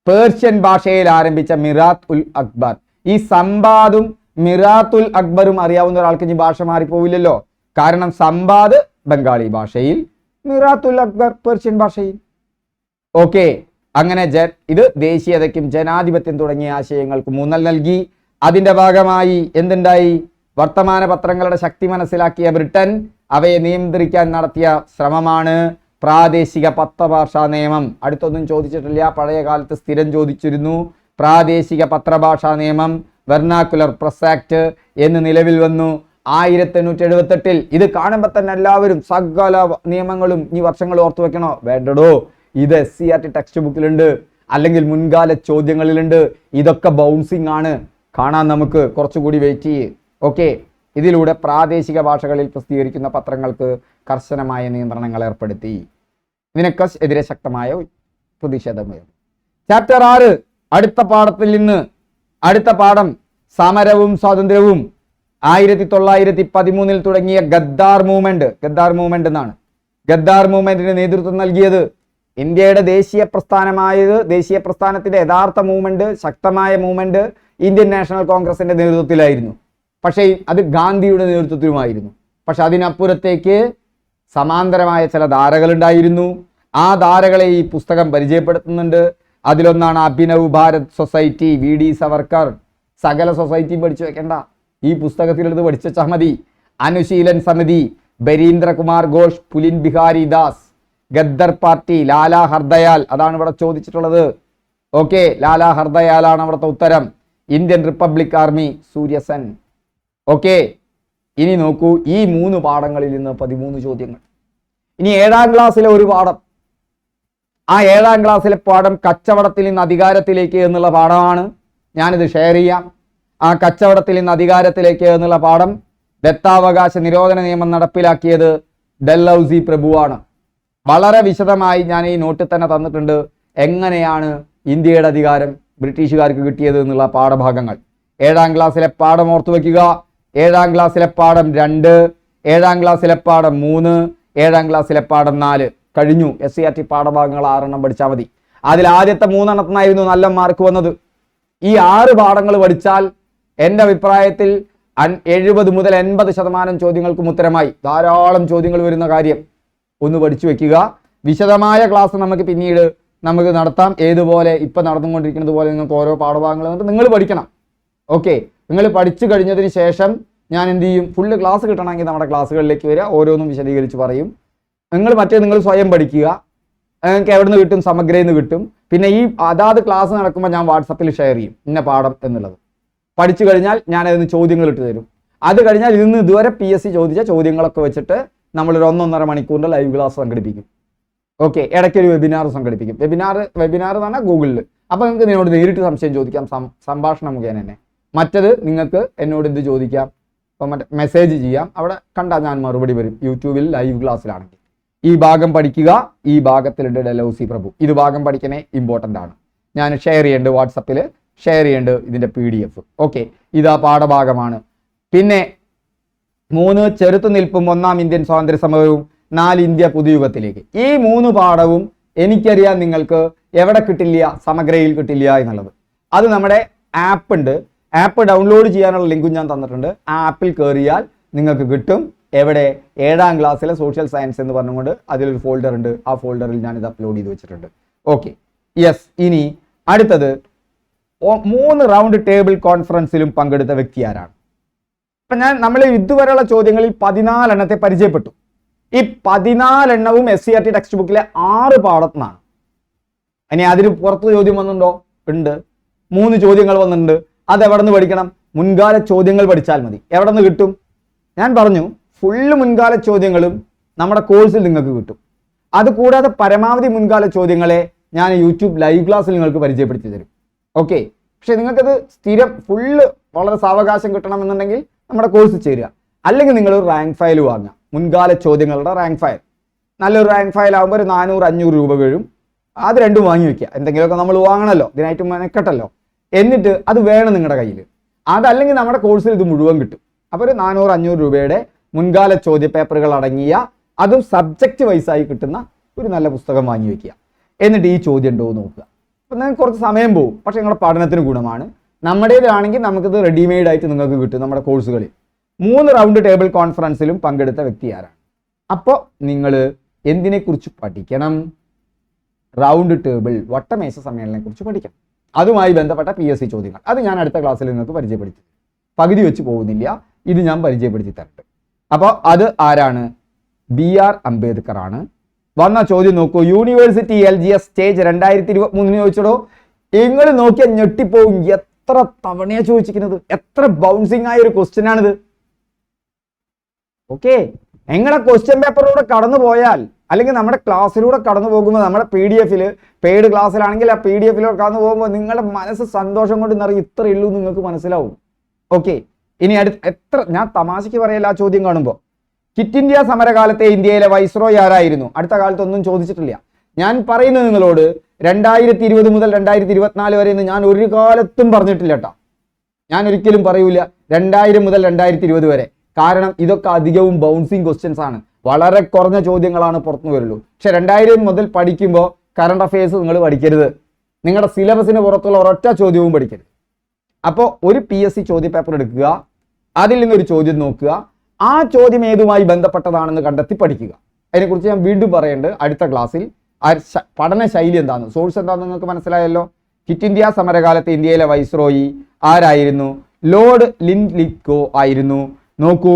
പേർഷ്യൻ ഭാഷയിൽ ആരംഭിച്ച മിറാത്ത് ഉൽ അക്ബർ. ഈ സമ്പാദും മിറാത്തുൽ അക്ബറും അറിയാവുന്ന ഒരാൾക്ക് ഇനി ഭാഷ മാറിപ്പോവില്ലല്ലോ. കാരണം സമ്പാദ് ബംഗാളി ഭാഷയിൽ, മിറാത്തുൽ അക്ബർ പേർഷ്യൻ ഭാഷയിൽ. ഓക്കെ, അങ്ങനെ ഇത് ദേശീയതയ്ക്കും ജനാധിപത്യം തുടങ്ങിയ ആശയങ്ങൾക്ക് ഊന്നൽ നൽകി. അതിന്റെ ഭാഗമായി എന്തുണ്ടായി? വർത്തമാന പത്രങ്ങളുടെ ശക്തി മനസ്സിലാക്കിയ ബ്രിട്ടൻ അവയെ നിയന്ത്രിക്കാൻ നടത്തിയ ശ്രമമാണ് പ്രാദേശിക പത്രഭാഷാ നിയമം. അടുത്തൊന്നും ചോദിച്ചിട്ടില്ല, പഴയ കാലത്ത് സ്ഥിരം ചോദിച്ചിരുന്നു. പ്രാദേശിക പത്രഭാഷാ നിയമം, വെർനാക്കുലർ പ്രസ് ആക്ട് എന്ന് നിലവിൽ വന്നു 1878. ഇത് കാണുമ്പോൾ തന്നെ എല്ലാവരും സകല നിയമങ്ങളും ഈ വർഷങ്ങൾ ഓർത്തു വെക്കണോ? വേണ്ടടോ, ഇത് SCERT ടെക്സ്റ്റ് ബുക്കിലുണ്ട്, അല്ലെങ്കിൽ മുൻകാല ചോദ്യങ്ങളിലുണ്ട്. ഇതൊക്കെ ബൗൺസിങ് ആണ്. കാണാൻ നമുക്ക് കുറച്ചുകൂടി വെയിറ്റ് ചെയ്യ്. ഓക്കെ, ഇതിലൂടെ പ്രാദേശിക ഭാഷകളിൽ പ്രസിദ്ധീകരിക്കുന്ന പത്രങ്ങൾക്ക് കർശനമായ നിയന്ത്രണങ്ങൾ ഏർപ്പെടുത്തി. ഇതിനൊക്കെ എതിരെ ശക്തമായ പ്രതിഷേധമുയർന്നു. ചാപ്റ്റർ 6, അടുത്ത പാഠത്തിൽ നിന്ന് അടുത്ത പാഠം സമരവും സ്വാതന്ത്ര്യവും. 1913 തുടങ്ങിയ ഗദ്ദാർ മൂവ്മെന്റ് എന്നാണ്. ഗദ്ദാർ മൂവ്മെന്റിന് നേതൃത്വം നൽകിയത് ഇന്ത്യയുടെ ദേശീയ പ്രസ്ഥാനത്തിന്റെ യഥാർത്ഥ മൂവ്മെന്റ്, ശക്തമായ മൂവ്മെന്റ് ഇന്ത്യൻ നാഷണൽ കോൺഗ്രസിന്റെ നേതൃത്വത്തിലായിരുന്നു. പക്ഷേ അത് ഗാന്ധിയുടെ നേതൃത്വത്തിലുമായിരുന്നു. പക്ഷെ അതിനപ്പുറത്തേക്ക് സമാന്തരമായ ചില ധാരകളുണ്ടായിരുന്നു. ആ ധാരകളെ ഈ പുസ്തകം പരിചയപ്പെടുത്തുന്നുണ്ട്. അതിലൊന്നാണ് അഭിനവ് ഭാരത് സൊസൈറ്റി, VD സവർക്കർ. സകല സൊസൈറ്റിയും പഠിച്ചു വെക്കണ്ട, ഈ പുസ്തകത്തിലെടുത്ത് പഠിച്ചു വെച്ചാൽ മതി. അനുശീലൻ സമിതി, ബരീന്ദ്രകുമാർ ഘോഷ്, പുലിൻ ബിഹാരി ദാസ്. ഗദ്ദർ പാർട്ടി, ലാലാ ഹർദയാൽ, അതാണ് ഇവിടെ ചോദിച്ചിട്ടുള്ളത്. ഓക്കെ, ലാലാ ഹർദയാലാണ് അവിടുത്തെ ഉത്തരം. Indian republic army, Surya Sen. Okay, ഇനി നോക്കൂ, ഈ 3 പാഠങ്ങളിൽ നിന്ന് 13 ചോദ്യങ്ങൾ. ഇനി 7ാം ക്ലാസ്സിലെ ഒരു പാഠം. ആ 7ാം ക്ലാസ്സിലെ പാഠം കച്ചവടത്തിൽ നിന്ന് അധികാരത്തിലേക്ക് എന്നുള്ള പാഠമാണ്. ഞാനിത് ഷെയർ ചെയ്യാം. ആ കച്ചവടത്തിൽ നിന്ന് അധികാരത്തിലേക്ക് എന്നുള്ള പാഠം ദത്താവകാശ നിരോധന നിയമം നടപ്പിലാക്കിയത് ഡൽഹൌസി പ്രഭുവാണ്. വളരെ വിശദമായി ഞാൻ ഈ നോട്ടിൽ തന്നെ തന്നിട്ടുണ്ട്, എങ്ങനെയാണ് ഇന്ത്യയുടെ അധികാരം ബ്രിട്ടീഷുകാർക്ക് കിട്ടിയത് എന്നുള്ള പാഠഭാഗങ്ങൾ. 7ാം ക്ലാസ്സിലെ പാഠം ഓർത്തു വയ്ക്കുക. 7ാം ക്ലാസ്സിലെ പാഠം 2, 7ാം ക്ലാസ്സിലെ പാഠം 3, 7ാം ക്ലാസ്സിലെ പാഠം 4 കഴിഞ്ഞു. SCERT പാഠഭാഗങ്ങൾ 6 പഠിച്ചാൽ മതി. അതിൽ ആദ്യത്തെ 3 നല്ല മാർക്ക് വന്നത്. ഈ 6 പാഠങ്ങൾ പഠിച്ചാൽ എൻ്റെ അഭിപ്രായത്തിൽ 70 മുതൽ 80% ചോദ്യങ്ങൾക്കും ഉത്തരമായി. ധാരാളം ചോദ്യങ്ങൾ വരുന്ന കാര്യം ഒന്ന് പഠിച്ചു വെക്കുക. വിശദമായ ക്ലാസ് നമുക്ക് നടത്താം. ഏതുപോലെ ഇപ്പം നടന്നുകൊണ്ടിരിക്കുന്നത് പോലെ നിങ്ങൾക്ക് ഓരോ പാഠഭാഗങ്ങൾ നിങ്ങൾ പഠിക്കണം. ഓക്കെ, നിങ്ങൾ പഠിച്ചു കഴിഞ്ഞതിന് ശേഷം ഞാൻ എന്ത് ചെയ്യും, ഫുള്ള് ക്ലാസ് കിട്ടണമെങ്കിൽ നമ്മുടെ ക്ലാസ്സുകളിലേക്ക് വരിക, ഓരോന്നും വിശദീകരിച്ച് പറയും. നിങ്ങൾ സ്വയം പഠിക്കുക. നിങ്ങൾക്ക് എവിടെ നിന്ന് കിട്ടും? സമഗ്രയിൽ നിന്ന് കിട്ടും. പിന്നെ ഈ അതാത് ക്ലാസ് നടക്കുമ്പോൾ ഞാൻ വാട്സപ്പിൽ ഷെയർ ചെയ്യും ഇന്ന പാഠം എന്നുള്ളത്. പഠിച്ചു കഴിഞ്ഞാൽ ഞാൻ അതിന് ചോദ്യങ്ങൾ ഇട്ട് തരും. അത് കഴിഞ്ഞാൽ ഇതിന്ന് ഇതുവരെ PSC ചോദിച്ച ചോദ്യങ്ങളൊക്കെ വെച്ചിട്ട് നമ്മളൊരു 1-1.5 മണിക്കൂറിൻ്റെ ലൈവ് ക്ലാസ് സംഘടിപ്പിക്കും. ഓക്കെ, ഇടയ്ക്കൊരു വെബിനാർ സംഘടിപ്പിക്കും. വെബിനാർ എന്ന് പറഞ്ഞാൽ ഗൂഗിളിൽ. അപ്പോൾ നിങ്ങൾക്ക് നിന്നോട് നേരിട്ട് സംശയം ചോദിക്കാം, സംഭാഷണം മുഖേന തന്നെ. മറ്റത് നിങ്ങൾക്ക് എന്നോട് എന്ത് ചോദിക്കാം, ഇപ്പം മെസ്സേജ് ചെയ്യാം. അവിടെ കണ്ടാൽ ഞാൻ മറുപടി വരും, യൂട്യൂബിൽ ലൈവ് ക്ലാസ്സിലാണെങ്കിൽ. ഈ ഭാഗം പഠിക്കുക. ഈ ഭാഗത്തിലുണ്ട് ഡൽഹൌസി പ്രഭു. ഇത് ഭാഗം പഠിക്കണേ, ഇമ്പോർട്ടൻ്റ് ആണ്. ഞാൻ ഷെയർ ചെയ്യേണ്ടത് വാട്സപ്പിൽ ഷെയർ ചെയ്യേണ്ടത് ഇതിൻ്റെ PDF. ഓക്കെ, ഇതാ പാഠഭാഗമാണ്. പിന്നെ 3 ചെറുത്തുനിൽപ്പും 1-ാം ഇന്ത്യൻ സ്വാതന്ത്ര്യ സമരവും 4 ഇന്ത്യ പുതുയുഗത്തിലേക്ക്. ഈ 3 പാഠവും എനിക്കറിയാം നിങ്ങൾക്ക് എവിടെ കിട്ടില്ല, സമഗ്രയിൽ കിട്ടില്ല എന്നുള്ളത്. അത് നമ്മുടെ ആപ്പ് ഉണ്ട്, ആപ്പ് ഡൗൺലോഡ് ചെയ്യാനുള്ള ലിങ്കും ഞാൻ തന്നിട്ടുണ്ട്. ആ ആപ്പിൽ കയറിയാൽ നിങ്ങൾക്ക് കിട്ടും. എവിടെ? 7ാം ക്ലാസ്സിലെ സോഷ്യൽ സയൻസ് എന്ന് പറഞ്ഞുകൊണ്ട് അതിലൊരു ഫോൾഡർ ഉണ്ട്. ആ ഫോൾഡറിൽ ഞാനിത് അപ്ലോഡ് ചെയ്ത് വെച്ചിട്ടുണ്ട്. Okay, yes. ഇനി അടുത്തത് 3 റൗണ്ട് ടേബിൾ കോൺഫറൻസിലും പങ്കെടുത്ത വ്യക്തി ആരാണ്? അപ്പം നമ്മൾ ഇതുവരെയുള്ള ചോദ്യങ്ങളിൽ 14 എണ്ണത്തെ പരിചയപ്പെട്ടു. ഈ 14 എണ്ണവും SCERT ടെക്സ്റ്റ് ബുക്കിലെ 6 പാഠത്തിനാണ്. ഇനി അതിന് പുറത്ത് ചോദ്യം വന്നിട്ടുണ്ടോ? ഉണ്ട്. 3 ചോദ്യങ്ങൾ വന്നിട്ടുണ്ട്. അത് എവിടെ നിന്ന് പഠിക്കണം? മുൻകാല ചോദ്യങ്ങൾ പഠിച്ചാൽ മതി. എവിടെ നിന്ന് കിട്ടും? ഞാൻ പറഞ്ഞു, ഫുള്ള് മുൻകാല ചോദ്യങ്ങളും നമ്മുടെ കോഴ്സിൽ നിങ്ങൾക്ക് കിട്ടും. അതുകൂടാതെ പരമാവധി മുൻകാല ചോദ്യങ്ങളെ ഞാൻ യൂട്യൂബ് ലൈവ് ക്ലാസ്സിൽ നിങ്ങൾക്ക് പരിചയപ്പെടുത്തി തരും. ഓക്കെ, പക്ഷെ നിങ്ങൾക്കത് സ്ഥിരം ഫുള്ള് വളരെ സാവകാശം കിട്ടണമെന്നുണ്ടെങ്കിൽ നമ്മുടെ കോഴ്സ് ചേരുക. അല്ലെങ്കിൽ നിങ്ങൾ ഒരു റാങ്ക് ഫയൽ വാങ്ങുക, മുൻകാല ചോദ്യങ്ങളുടെ റാങ്ക് ഫയൽ. നല്ലൊരു റാങ്ക് ഫയൽ ആകുമ്പോൾ ഒരു 400-500 രൂപ വീഴും. അത് രണ്ടും വാങ്ങി വെക്കുക. എന്തെങ്കിലുമൊക്കെ നമ്മൾ വാങ്ങണമല്ലോ, ഇതിനായിട്ട് മെനക്കെട്ടല്ലോ. എന്നിട്ട് അത് വേണം നിങ്ങളുടെ കയ്യിൽ. അതല്ലെങ്കിൽ നമ്മുടെ കോഴ്സിൽ ഇത് മുഴുവൻ കിട്ടും. അപ്പോൾ ഒരു 400-500 രൂപയുടെ മുൻകാല ചോദ്യ പേപ്പറുകൾ അടങ്ങിയ, അതും സബ്ജക്റ്റ് വൈസായി കിട്ടുന്ന ഒരു നല്ല പുസ്തകം വാങ്ങി വെക്കുക. എന്നിട്ട് ഈ ചോദ്യം ഉണ്ടോ എന്ന് നോക്കുക. അപ്പം നിങ്ങൾക്ക് കുറച്ച് സമയം പോകും, പക്ഷേ നിങ്ങളുടെ പഠനത്തിന് ഗുണമാണ്. നമ്മുടേതാണെങ്കിൽ നമുക്കിത് റെഡിമെയ്ഡ് ആയിട്ട് നിങ്ങൾക്ക് കിട്ടും നമ്മുടെ കോഴ്സുകളിൽ. 3 റൗണ്ട് ടേബിൾ കോൺഫറൻസിലും പങ്കെടുത്ത വ്യക്തി ആരാണ്? അപ്പോൾ നിങ്ങൾ എന്തിനെക്കുറിച്ച് പഠിക്കണം? റൗണ്ട് ടേബിൾ, വട്ടമേശ സമ്മേളനത്തെ കുറിച്ച് പഠിക്കണം. അതുമായി ബന്ധപ്പെട്ട PSC ചോദ്യങ്ങൾ അത് ഞാൻ അടുത്ത ക്ലാസ്സിൽ നിങ്ങൾക്ക് പരിചയപ്പെടുത്തി. പകുതി വെച്ച് പോകുന്നില്ല, ഇത് ഞാൻ പരിചയപ്പെടുത്തി തരട്ടെ. അപ്പോൾ അത് ആരാണ്? BR അംബേദ്കർ ആണ്. വന്ന ചോദ്യം നോക്കൂ. University LGS stage 2023 ചോദിച്ചടോ. നിങ്ങൾ നോക്കിയാൽ ഞെട്ടിപ്പോവും. എത്ര തവണയാണ് ചോദിച്ചിരിക്കുന്നത്, എത്ര ബൗൺസിങ് ആയ ഒരു ക്വസ്റ്റ്യൻ ആണിത്. ഓക്കെ, നിങ്ങളെ ക്വസ്റ്റ്യൻ പേപ്പറിലൂടെ കടന്നു പോയാൽ, അല്ലെങ്കിൽ നമ്മുടെ ക്ലാസ്സിലൂടെ കടന്നു പോകുമ്പോൾ, നമ്മുടെ PDF-ൽ പെയ്ഡ് ക്ലാസ്സിലാണെങ്കിൽ ആ PDF-ലൂടെ കടന്നു പോകുമ്പോൾ നിങ്ങളുടെ മനസ്സ് സന്തോഷം കൊണ്ട് നിറയും. ഇത്രയേ ഉള്ളൂ നിങ്ങൾക്ക് മനസ്സിലാവും. ഓക്കെ, ഇനി എത്ര ഞാൻ തമാശയ്ക്ക് പറയല്ല ആ ചോദ്യം കാണുമ്പോൾ. ക്വിറ്റ് ഇന്ത്യ സമരകാലത്തെ ഇന്ത്യയിലെ വൈസ്രോയ് ആരായിരുന്നു? അടുത്ത കാലത്തൊന്നും ചോദിച്ചിട്ടില്ല. ഞാൻ പറയുന്നത് നിങ്ങളോട് 2020 മുതൽ 2024 വരെ എന്ന് ഞാൻ ഒരു കാലത്തും പറഞ്ഞിട്ടില്ല കേട്ടോ. ഞാൻ ഒരിക്കലും പറയൂല 2000 മുതൽ 2020 വരെ. കാരണം ഇതൊക്കെ അധികവും ബൗൺസിങ് ക്വസ്റ്റ്യൻസ് ആണ്. വളരെ കുറഞ്ഞ ചോദ്യങ്ങളാണ് പുറത്തു വരുള്ളൂ. പക്ഷെ 2000 മുതൽ പഠിക്കുമ്പോൾ കറണ്ട് അഫയേഴ്സ് നിങ്ങൾ പഠിക്കരുത്. നിങ്ങളുടെ സിലബസിന് പുറത്തുള്ള ഒരൊറ്റ ചോദ്യവും പഠിക്കരുത്. അപ്പോൾ ഒരു PSC ചോദ്യ പേപ്പർ എടുക്കുക, അതിൽ നിന്നൊരു ചോദ്യം നോക്കുക, ആ ചോദ്യം ഏതുമായി ബന്ധപ്പെട്ടതാണെന്ന് കണ്ടെത്തി പഠിക്കുക. അതിനെക്കുറിച്ച് ഞാൻ വീണ്ടും പറയുന്നുണ്ട് അടുത്ത ക്ലാസ്സിൽ. പഠന ശൈലി എന്താണെന്ന്, സോഴ്സ് എന്താണെന്ന് നിങ്ങൾക്ക് മനസ്സിലായല്ലോ. ക്വിറ്റ് ഇന്ത്യ സമരകാലത്ത് ഇന്ത്യയിലെ വൈസ്രോയി ആരായിരുന്നു? ലോർഡ് ലിൻലിത്ഗോ ആയിരുന്നു. നോക്കൂ,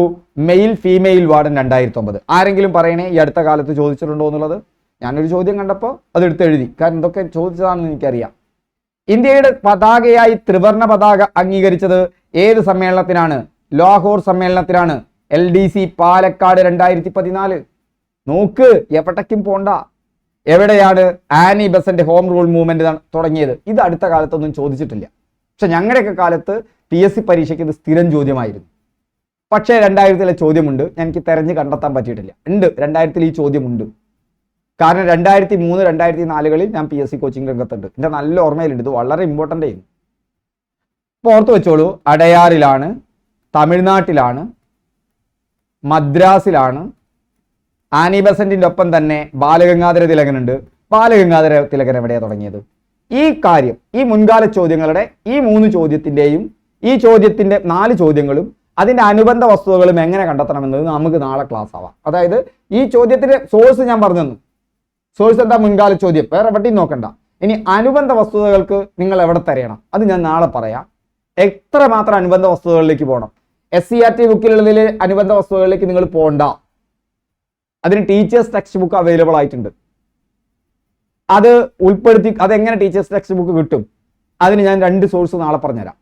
മെയിൽ ഫീമെയിൽ വാർഡൻ 2009. ആരെങ്കിലും പറയണേ ഈ അടുത്ത കാലത്ത് ചോദിച്ചിട്ടുണ്ടോ എന്നുള്ളത്? ഞാനൊരു ചോദ്യം കണ്ടപ്പോൾ അതെടുത്ത് എഴുതി, കാരണം ഇതൊക്കെ ചോദിച്ചതാണെന്ന് എനിക്കറിയാം. ഇന്ത്യയുടെ പതാകയായി ത്രിവർണ്ണ പതാക അംഗീകരിച്ചത് ഏത് സമ്മേളനത്തിനാണ്? ലാഹോർ സമ്മേളനത്തിനാണ്. LDC പാലക്കാട് 2014. നോക്ക്, എവിടേക്കും പോണ്ട. എവിടെയാണ് Annie Besant home rule movement തുടങ്ങിയത്? ഇത് അടുത്ത കാലത്തൊന്നും ചോദിച്ചിട്ടില്ല. പക്ഷെ ഞങ്ങളുടെയൊക്കെ കാലത്ത് PSC പരീക്ഷയ്ക്ക് ഇത് സ്ഥിരം ചോദ്യമായിരുന്നു. പക്ഷേ 2000-ലെ ചോദ്യമുണ്ട്, എനിക്ക് തെരഞ്ഞ് കണ്ടെത്താൻ പറ്റിയിട്ടില്ല. ഉണ്ട്, 2000-ൽ ഈ ചോദ്യമുണ്ട്. കാരണം 2003, 2004 ഞാൻ PSC കോച്ചിങ് രംഗത്തുണ്ട്. എൻ്റെ നല്ല ഓർമ്മയിലുണ്ട്. ഇത് വളരെ ഇമ്പോർട്ടൻ്റ് ആയിരുന്നു. അപ്പോൾ ഓർത്ത് വെച്ചോളൂ, അടയാറിലാണ്, തമിഴ്നാട്ടിലാണ്, മദ്രാസിലാണ്. ആനി ബസന്റിൻ്റെ ഒപ്പം തന്നെ ബാലഗംഗാധര തിലകനുണ്ട്. ബാലഗംഗാധര തിലകൻ എവിടെയാണ് തുടങ്ങിയത്? ഈ കാര്യം, ഈ മുൻകാല ചോദ്യങ്ങളുടെ ഈ 3 ചോദ്യത്തിൻ്റെയും ഈ ചോദ്യത്തിൻ്റെ 4 ചോദ്യങ്ങളും അതിൻ്റെ അനുബന്ധ വസ്തുതകളും എങ്ങനെ കണ്ടെത്തണമെന്നത് നമുക്ക് നാളെ ക്ലാസ് ആവാം. അതായത് ഈ ചോദ്യത്തിൻ്റെ സോഴ്സ് ഞാൻ പറഞ്ഞു തന്നു. സോഴ്സ് എന്താ? മുൻകാല ചോദ്യം, വേറെ എവിടെയും നോക്കണ്ട. ഇനി അനുബന്ധ വസ്തുതകൾക്ക് നിങ്ങൾ എവിടെ തിരയണം അത് ഞാൻ നാളെ പറയാം. എത്രമാത്രം അനുബന്ധ വസ്തുതകളിലേക്ക് പോകണം? SCERT ബുക്കിലുള്ളതിൽ അനുബന്ധ വസ്തുതകളിലേക്ക് നിങ്ങൾ പോകണ്ട. അതിന് ടീച്ചേഴ്സ് ടെക്സ്റ്റ് ബുക്ക് അവൈലബിൾ ആയിട്ടുണ്ട്. അത് ഉൾപ്പെടുത്തി അതെങ്ങനെ ടീച്ചേഴ്സ് ടെക്സ്റ്റ് ബുക്ക് കിട്ടും? അതിന് ഞാൻ 2 സോഴ്സ് നാളെ പറഞ്ഞുതരാം.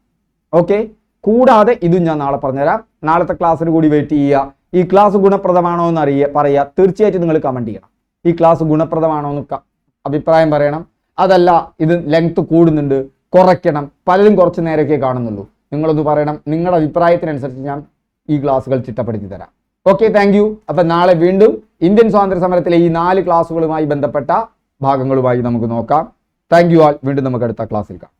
ഓക്കെ, കൂടാതെ ഇതും ഞാൻ നാളെ പറഞ്ഞുതരാം. നാളത്തെ ക്ലാസ്സിന് കൂടി വെയിറ്റ് ചെയ്യുക. ഈ ക്ലാസ് ഗുണപ്രദമാണോ എന്ന് പറയുക. തീർച്ചയായിട്ടും നിങ്ങൾ കമൻറ്റ് ചെയ്യണം. ഈ ക്ലാസ് ഗുണപ്രദമാണോ എന്ന് അഭിപ്രായം പറയണം. അതല്ല ഇത് ലെങ്ത് കൂടുന്നുണ്ട്, കുറയ്ക്കണം, പലരും കുറച്ച് നേരമൊക്കെ കാണുന്നുള്ളൂ, നിങ്ങളൊന്ന് പറയണം. നിങ്ങളുടെ അഭിപ്രായത്തിനനുസരിച്ച് ഞാൻ ഈ ക്ലാസ്സുകൾ ചിട്ടപ്പെടുത്തി തരാം. Okay, thank you. അപ്പം നാളെ വീണ്ടും ഇന്ത്യൻ സ്വാതന്ത്ര്യ സമരത്തിലെ ഈ 4 ക്ലാസ്സുകളുമായി ബന്ധപ്പെട്ട ഭാഗങ്ങളുമായി നമുക്ക് നോക്കാം. Thank you all. വീണ്ടും നമുക്ക് അടുത്ത ക്ലാസ്സിൽ കാണാം.